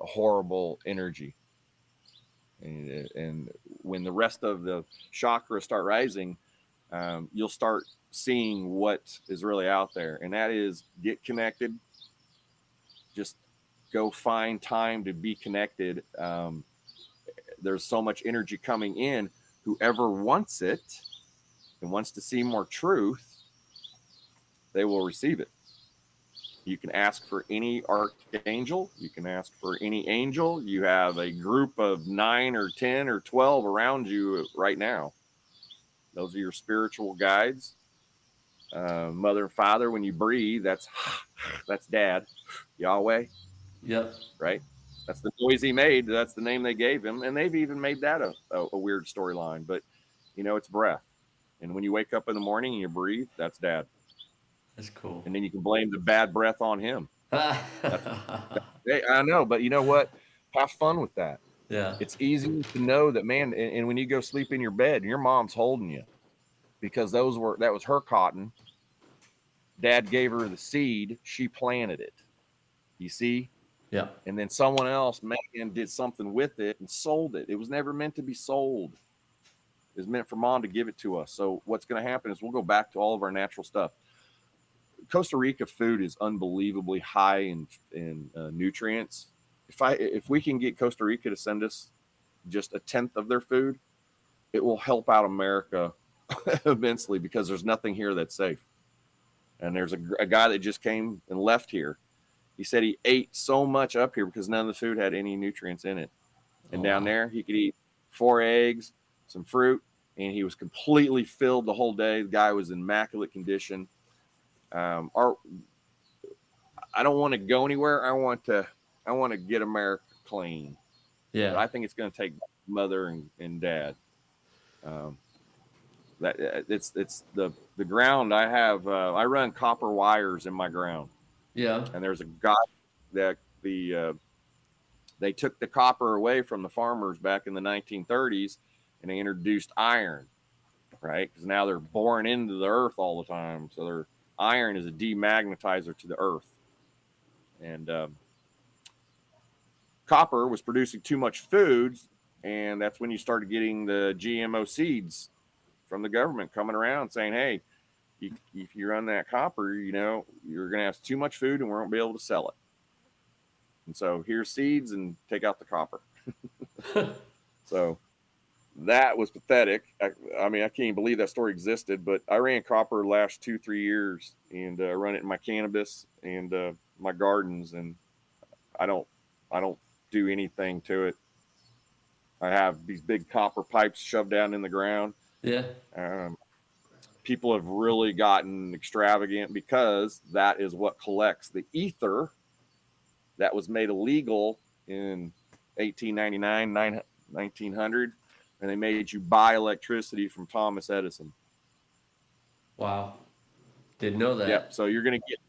a horrible energy. And when the rest of the chakras start rising, you'll start seeing what is really out there. And that is, get connected. Just go find time to be connected. There's so much energy coming in. Whoever wants it and wants to see more truth, they will receive it. You can ask for any archangel. You can ask for any angel. You have a group of 9 or 10 or 12 around you right now. Those are your spiritual guides. Mother and father, when you breathe, that's dad. Yahweh. Yep. Right? That's the noise he made. That's the name they gave him. And they've even made that a weird storyline. But, it's breath. And when you wake up in the morning and you breathe, that's dad. That's cool. And then you can blame the bad breath on him. I know, but you know what? Have fun with that. Yeah. It's easy to know that, man. And when you go sleep in your bed, your mom's holding you, because that was her cotton. Dad gave her the seed. She planted it. You see? Yeah. And then someone else, man, did something with it and sold it. It was never meant to be sold. It was meant for mom to give it to us. So what's going to happen is we'll go back to all of our natural stuff. Costa Rica food is unbelievably high in nutrients. If we can get Costa Rica to send us just 1/10 of their food, it will help out America immensely, because there's nothing here that's safe. And there's a guy that just came and left here. He said he ate so much up here because none of the food had any nutrients in it. And down there, he could eat 4 eggs, some fruit, and he was completely filled the whole day. The guy was in immaculate condition. I don't want to go anywhere. I want to get America clean. Yeah. But I think it's going to take mother and dad. That it's the ground I have. I run copper wires in my ground. Yeah. And there's a guy that they took the copper away from the farmers back in the 1930s, and they introduced iron, right? Because now they're boring into the earth all the time. So iron is a demagnetizer to the earth. And copper was producing too much foods, and that's when you started getting the GMO seeds from the government coming around saying, hey, if you run that copper, you're going to have too much food and we won't be able to sell it. And so here's seeds and take out the copper. So that was pathetic. I mean, I can't even believe that story existed, but I ran copper the last 2-3 years, and run it in my cannabis and my gardens, and I don't do anything to it. I have these big copper pipes shoved down in the ground. Yeah. People have really gotten extravagant, because that is what collects the ether that was made illegal in 1899, 1900, and they made you buy electricity from Thomas Edison. Wow. Didn't know that. Yep. So you're going to get,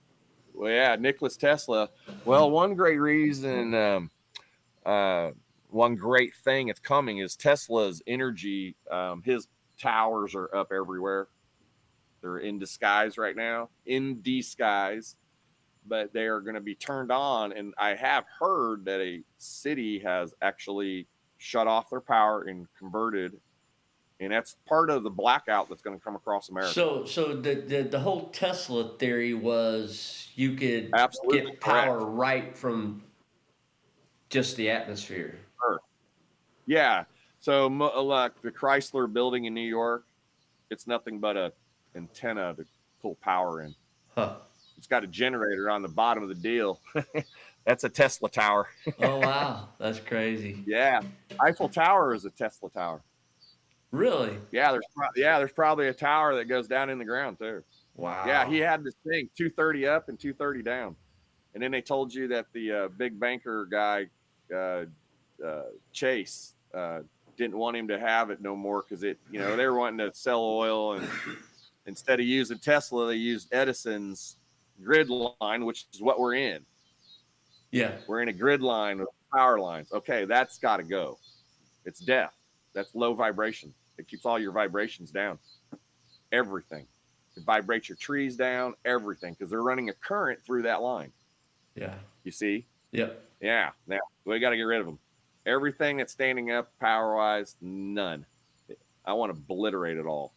well, yeah, Nikola Tesla. Well, one great reason, one great thing that's coming is Tesla's energy. His towers are up everywhere. They're in disguise right now, but they are going to be turned on. And I have heard that a city has actually shut off their power and converted. And that's part of the blackout that's going to come across America. So the whole Tesla theory was you could Absolutely get power correct. right from just the atmosphere. Earth. Yeah. So like the Chrysler building in New York, it's nothing but a antenna to pull power in. Huh. It's got a generator on the bottom of the deal. That's a Tesla tower. Oh, wow. That's crazy. Yeah. Eiffel Tower is a Tesla tower. Really? Yeah, there's probably a tower that goes down in the ground too. Wow. Yeah, he had this thing 230 up and 230 down, and then they told you that the big banker guy Chase didn't want him to have it no more because they were wanting to sell oil, and instead of using Tesla, they used Edison's grid line, which is what we're in. Yeah. We're in a grid line with power lines. Okay, that's got to go. It's death. That's low vibration. It keeps all your vibrations down. Everything. It vibrates your trees down, everything, because they're running a current through that line. Yeah. You see? Yep. Yeah. Now, we got to get rid of them. Everything that's standing up power-wise, none. I want to obliterate it all.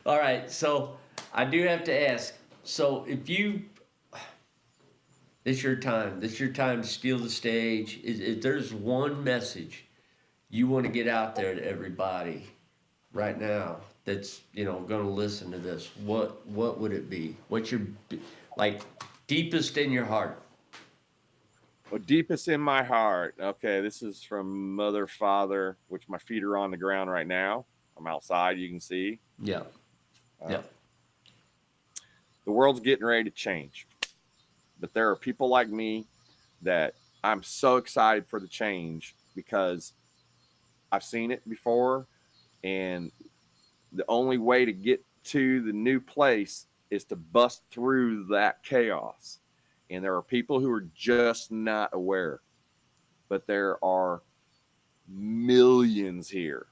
All right. So I do have to ask. So if this your time. This your time to steal the stage. If there's one message you want to get out there to everybody right now that's going to listen to this, what would it be? What's your deepest in your heart? Well, deepest in my heart. Okay, this is from Mother, Father, which my feet are on the ground right now. I'm outside, you can see. Yeah. Yeah. The world's getting ready to change. But there are people like me that I'm so excited for the change because I've seen it before, and the only way to get to the new place is to bust through that chaos. And there are people who are just not aware, but there are millions here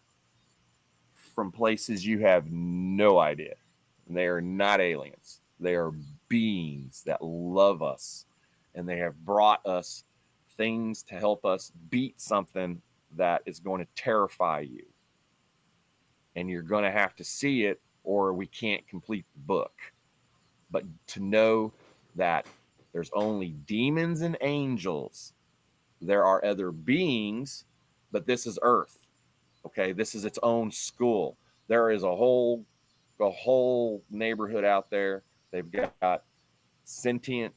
from places you have no idea. And they are not aliens. They are beings that love us, and they have brought us things to help us beat something that is going to terrify you. And you're going to have to see it, or we can't complete the book. But to know that there's only demons and angels, there are other beings, but this is Earth. Okay, this is its own school. There is a whole neighborhood out there. They've got sentient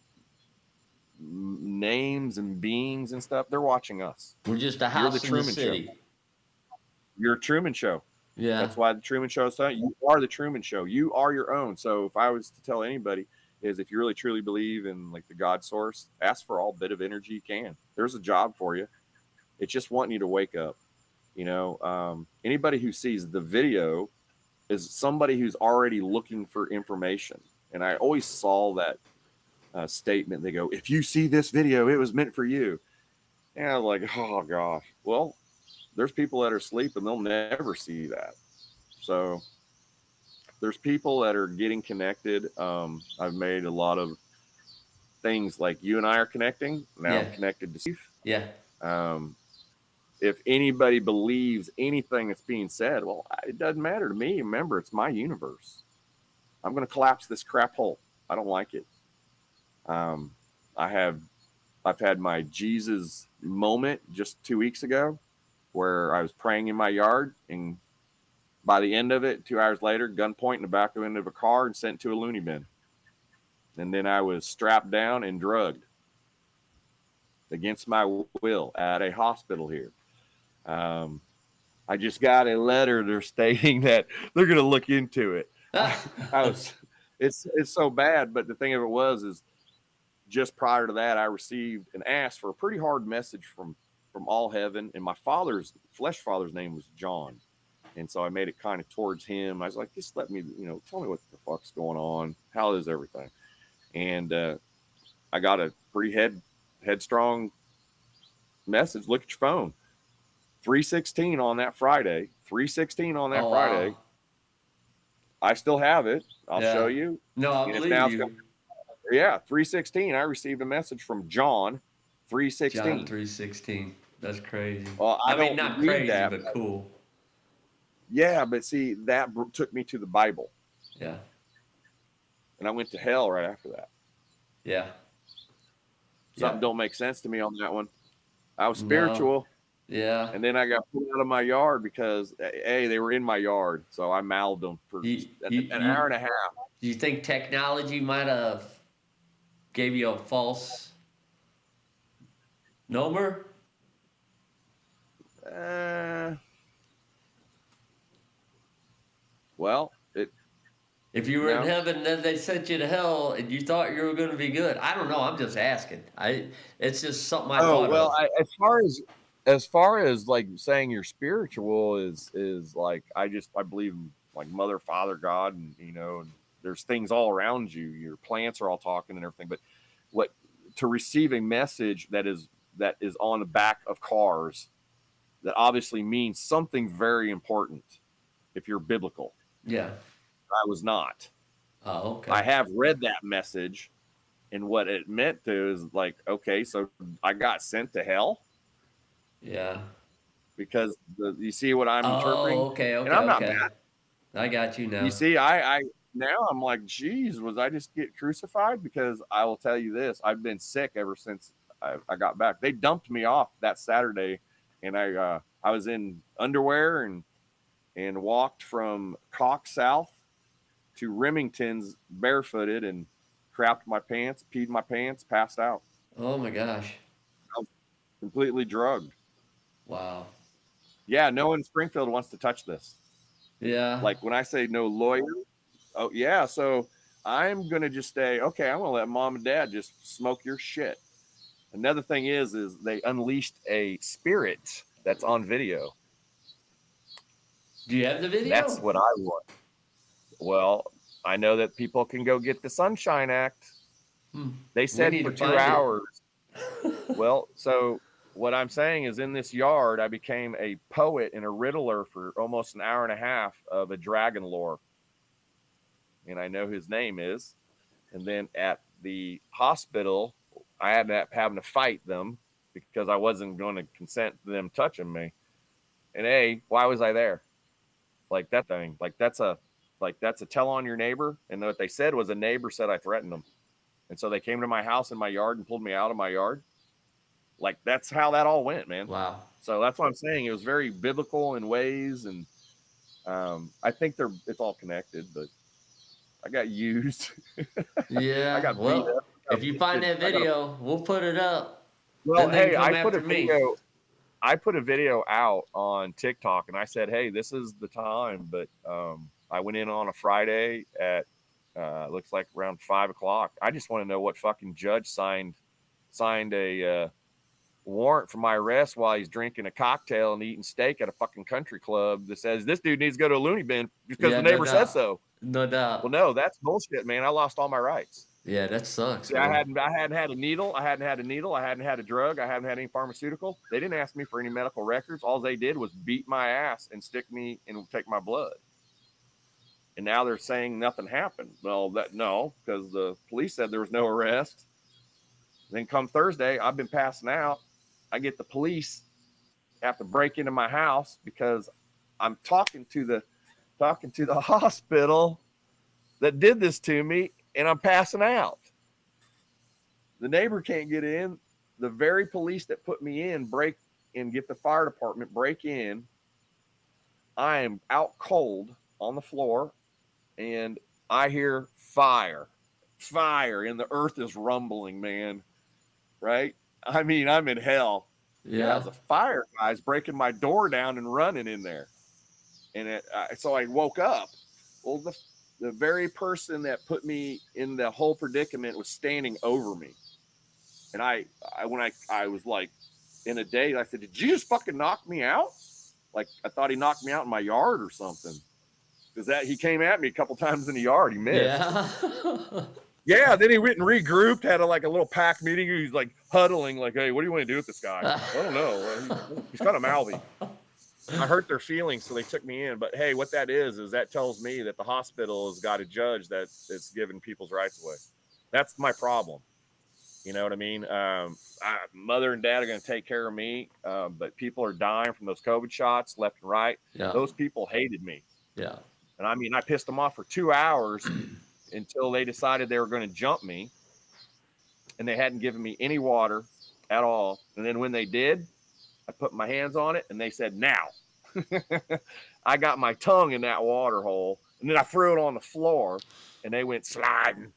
names and beings and stuff. They're watching us. We're just a house in the city. Show. You're a Truman Show. Yeah. That's why the Truman Show is saying you are the Truman Show. You are your own. So if I was to tell anybody, is if you really truly believe in like the God source, ask for all bit of energy you can. There's a job for you. It's just wanting you to wake up. Anybody who sees the video is somebody who's already looking for information. And I always saw that statement. They go, if you see this video, it was meant for you. And I was like, oh gosh. Well, there's people that are asleep and they'll never see that. So there's people that are getting connected. I've made a lot of things like you and I are connecting. Now I'm connected to Steve. Yeah. If anybody believes anything that's being said, well, it doesn't matter to me. Remember, it's my universe. I'm going to collapse this crap hole. I don't like it. I've had my Jesus moment just 2 weeks ago where I was praying in my yard, and by the end of it, 2 hours later, gunpoint in the back of a car and sent to a loony bin. And then I was strapped down and drugged against my will at a hospital here. I just got a letter there stating that they're going to look into it. It's so bad, but the thing of it was just prior to that, I received and asked for a pretty hard message from all heaven, and my flesh father's name was John, and so I made it kind of towards him. I was like, just let me, tell me what the fuck's going on. How is everything? And I got a pretty headstrong message. Look at your phone. 3:16 on that Friday. 3:16 on that Friday. Wow. I still have it. I'll show you. No, I believe you. Yeah, 3:16. I received a message from John. 3:16. John 3:16. That's crazy. Well, I mean, not crazy, that, but cool. Yeah, but see, that took me to the Bible. Yeah. And I went to hell right after that. Yeah. Something don't make sense to me on that one. I was spiritual. No. Yeah. And then I got pulled out of my yard because, they were in my yard. So I mouthed them for an hour and a half. Do you think technology might have gave you a false number? Well, if you were in heaven, then they sent you to hell, and you thought you were going to be good. I don't know. I'm just asking. It's just something I thought of. As far as like saying you're spiritual is like I believe in like Mother, Father, God, and and there's things all around you. Your plants are all talking and everything. But to receive a message that is on the back of cars, that obviously means something very important. If you're biblical, yeah, I was not. Oh, okay. I have read that message, and what it meant to is like, okay, so I got sent to hell. Yeah, because you see what I'm interpreting. Okay. And I'm not mad. I got you now. You see, I now I'm like, geez, was I just get crucified? Because I will tell you this, I've been sick ever since I got back. They dumped me off that Saturday, and I was in underwear and walked from Cox South to Remington's barefooted and crapped my pants, peed my pants, passed out. Oh my gosh. I was completely drugged. Wow. Yeah, no one in Springfield wants to touch this. Yeah. Like when I say no lawyer, oh yeah, so I'm going to just say, okay, I'm going to let mom and dad just smoke your shit. Another thing is they unleashed a spirit that's on video. Do you have the video? That's what I want. Well, I know that people can go get the Sunshine Act. They said for 2 hours. Well, so what I'm saying is in this yard, I became a poet and a riddler for almost an hour and a half of a dragon lore. And I know his name is. And then at the hospital, I ended up having to fight them because I wasn't going to consent to them touching me. And why was I there? Like that thing, that's a tell on your neighbor. And what they said was a neighbor said I threatened them. And so they came to my house in my yard and pulled me out of my yard. Like that's how that all went, man. Wow. So that's what I'm saying. It was very biblical in ways. And I think it's all connected, but I got used. Yeah. I got beat up. If you find that video, we'll put it up. Well, hey, I put a video out on TikTok and I said, hey, this is the time. But I went in on a Friday at looks like around 5:00. I just want to know what fucking judge signed a warrant for my arrest while he's drinking a cocktail and eating steak at a fucking country club that says this dude needs to go to a loony bin because the neighbor said so. No doubt. Well, no, that's bullshit, man. I lost all my rights. Yeah, that sucks. See, I hadn't had a needle. I hadn't had a drug. I haven't had any pharmaceutical. They didn't ask me for any medical records. All they did was beat my ass and stick me and take my blood. And now they're saying nothing happened. Well, because the police said there was no arrest. Then come Thursday, I've been passing out. I get the police have to break into my house because I'm talking to the hospital that did this to me, and I'm passing out. The neighbor can't get in. The very police that put me in break and get the fire department break in. I am out cold on the floor, and I hear fire, and the earth is rumbling, man. Right? I mean, I'm in hell. Yeah. The fire guys breaking my door down and running in there. And so I woke up. Well, the very person that put me in the whole predicament was standing over me. And I was like in a daze, I said, "Did you just fucking knock me out?" Like I thought he knocked me out in my yard or something. Because he came at me a couple times in the yard. He missed. Yeah. Yeah. Then he went and regrouped, had a little pack meeting. He's like huddling, like, "Hey, what do you want to do with this guy?" I don't know. He's kind of mouthy. I hurt their feelings, so they took me in. But hey, what that is that tells me that the hospital has got a judge that's giving people's rights away. That's my problem. You know what I mean? Mother and dad are going to take care of me, but people are dying from those COVID shots left and right. Yeah. Those people hated me. Yeah. And I mean, I pissed them off for 2 hours until they decided they were going to jump me. And they hadn't given me any water at all. And then when they did, I put my hands on it and they said, "Now." I got my tongue in that water hole and then I threw it on the floor and they went sliding.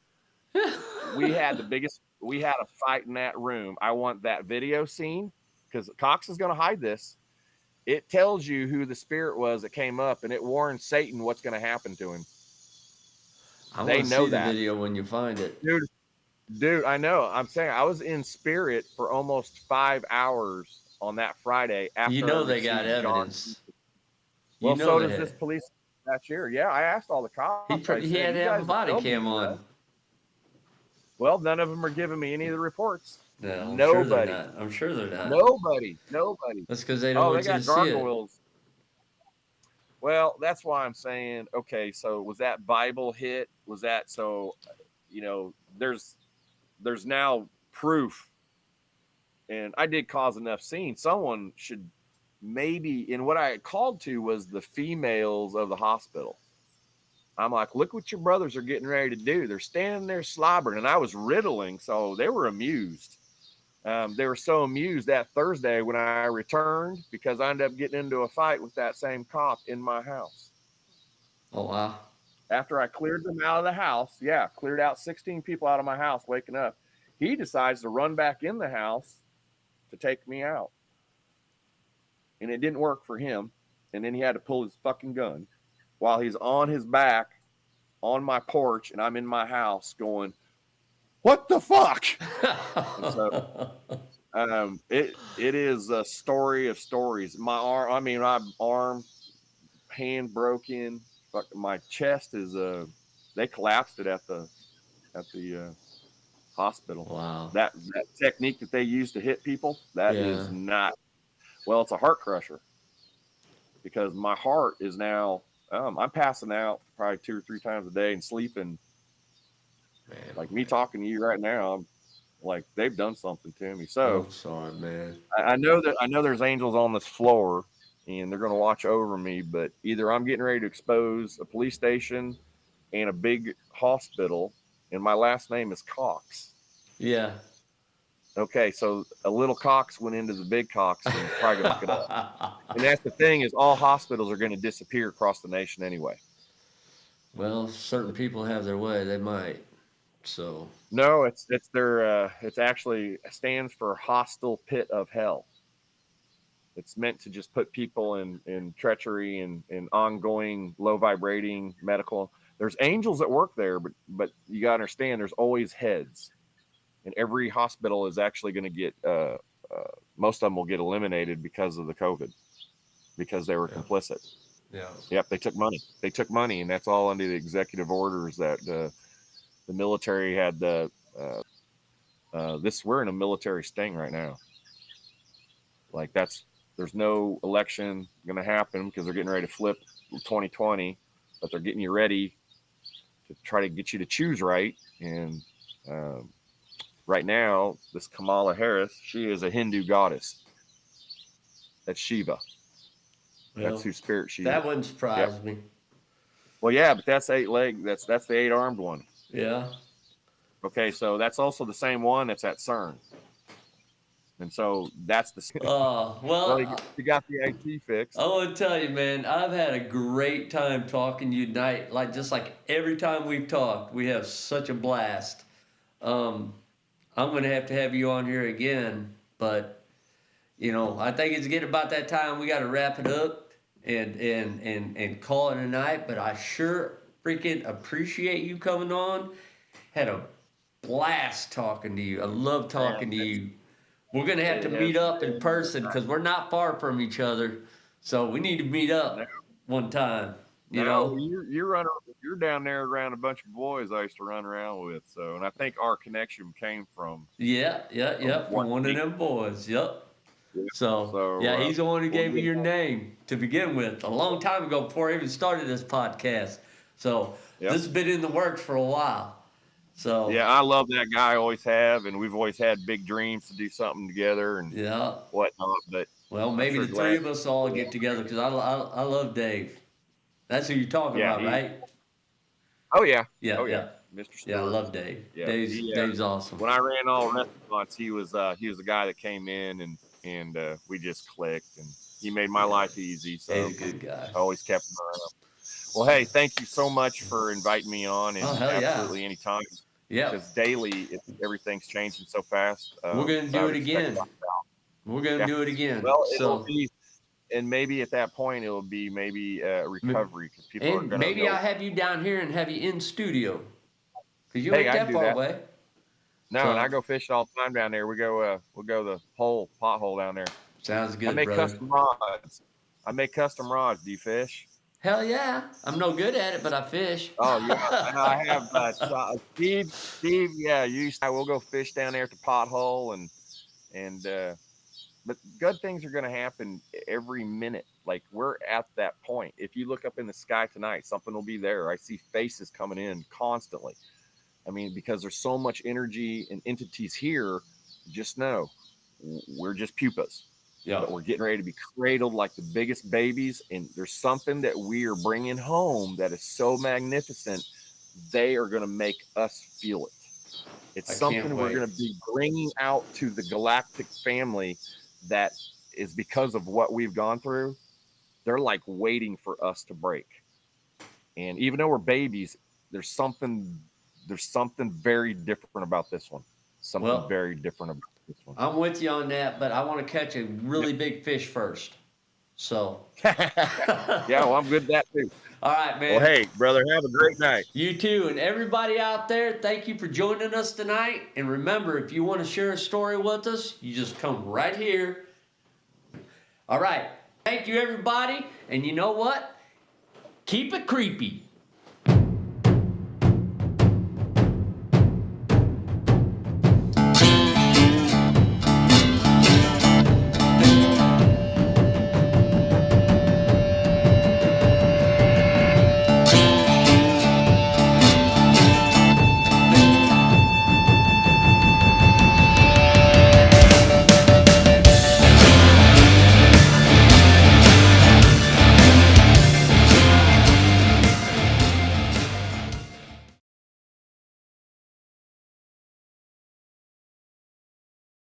We had a fight in that room. I want that video scene because Cox is going to hide this. It tells you who the spirit was that came up, and it warns Satan what's going to happen to him. I want to see the video when you find it. Dude, I know. I'm saying I was in spirit for almost 5 hours on that Friday. After You know they got evidence. Well, so does this police last year. Yeah, I asked all the cops. He had to have a body cam on. Well, none of them are giving me any of the reports. No, nobody. I'm sure they're not. Nobody. That's because they don't want you to see it. Well, that's why I'm saying, okay, so was that Bible hit? Was that so, there's now proof. And I did cause enough scene. Someone should maybe, and what I called to was the females of the hospital. I'm like, look what your brothers are getting ready to do. They're standing there slobbering, and I was riddling, so they were amused. They were so amused that Thursday when I returned because I ended up getting into a fight with that same cop in my house. Oh, wow. After I cleared them out of the house, cleared out 16 people out of my house waking up, he decides to run back in the house to take me out. And it didn't work for him. And then he had to pull his fucking gun while he's on his back on my porch and I'm in my house going, "What the fuck?" So, it is a story of stories. My arm, hand broken. My chest is they collapsed it at the hospital. Wow. That technique that they use to hit people, that is not. Well, it's a heart crusher because my heart is now. I'm passing out probably 2 or 3 times a day and sleeping. Man, like me talking to you right now, I'm like they've done something to me. So I'm sorry, man. I know there's angels on this floor and they're going to watch over me, but either I'm getting ready to expose a police station and a big hospital, and my last name is Cox. Yeah. Okay, so a little Cox went into the big Cox and it's probably going to look it up. And that's the thing is all hospitals are going to disappear across the nation anyway. Well, certain people have their way. They might. So no, it's actually stands for hostile pit of hell. It's meant to just put people in treachery and ongoing low vibrating medical. There's angels that work there, but you got to understand there's always heads. And every hospital is actually going to get, most of them will get eliminated because of the COVID, because they were complicit. Yeah. Yep. They took money, and that's all under the executive orders that the military had. We're in a military sting right now. Like there's no election going to happen because they're getting ready to flip 2020, but they're getting you ready to try to get you to choose right. And, right now, this Kamala Harris, she is a Hindu goddess. That's Shiva. Well, that's whose spirit she is. That wouldn't surprise me. Well, yeah, but that's 8 leg. That's the 8-armed one. Yeah. Okay, so that's also the same one that's at CERN. And so that's the. Well, you got the IT fixed. I want to tell you, man, I've had a great time talking to you tonight. Just like every time we've talked, we have such a blast. I'm going to have you on here again, but I think it's getting about that time we got to wrap it up and call it a night. But I sure freaking appreciate you coming on. Had a blast talking to you. I love talking to you. We're going to have to meet up in person because we're not far from each other. So we need to meet up one time, you know? You're down there around a bunch of boys I used to run around with. So, and I think our connection came from From one of them boys. Yep. Yeah. So he's the one who gave me your that. name to begin with a long time ago before I even started this podcast. So this has been in the works for a while. So yeah, I love that guy. I always have, and we've always had big dreams to do something together and whatnot. But maybe the three of us all get together because I love Dave. That's who you're talking about, right? Oh yeah, yeah, Mr. Stewart. Yeah, I love Dave. Yeah, Dave's awesome. When I ran all restaurants, he was the guy that came in and we just clicked, and he made my life easy. So he's a good guy. I always kept him around. Well, hey, thank you so much for inviting me on, and absolutely anytime. Yeah, because daily everything's changing so fast. We're gonna do it again. Well, it'll be. And maybe at that point it'll be recovery because people are gonna. Maybe I'll have you down here and have you in studio because you ain't that far away. No, and I go fishing all the time down there. We'll go the pothole down there. Sounds good. I make custom rods. Do you fish? Hell yeah! I'm no good at it, but I fish. Oh yeah, I have Steve. Yeah, we'll go fish down there at the pothole and. But good things are going to happen every minute. Like we're at that point. If you look up in the sky tonight, something will be there. I see faces coming in constantly. I mean, because there's so much energy and entities here, just know we're just pupas. Yeah. But we're getting ready to be cradled like the biggest babies. And there's something that we are bringing home that is so magnificent. They are going to make us feel it. It's something we're going to be bringing out to the galactic family. That is because of what we've gone through. They're like waiting for us to break. And even though we're babies, there's something very different about this one. Very different about this one. I'm with you on that, but I want to catch a really big fish first. So well, I'm good at that too. All right, man. Well, hey, brother, have a great night. You too. And everybody out there, thank you for joining us tonight. And remember, if you want to share a story with us, you just come right here. All right. Thank you, everybody. And you know what? Keep it creepy.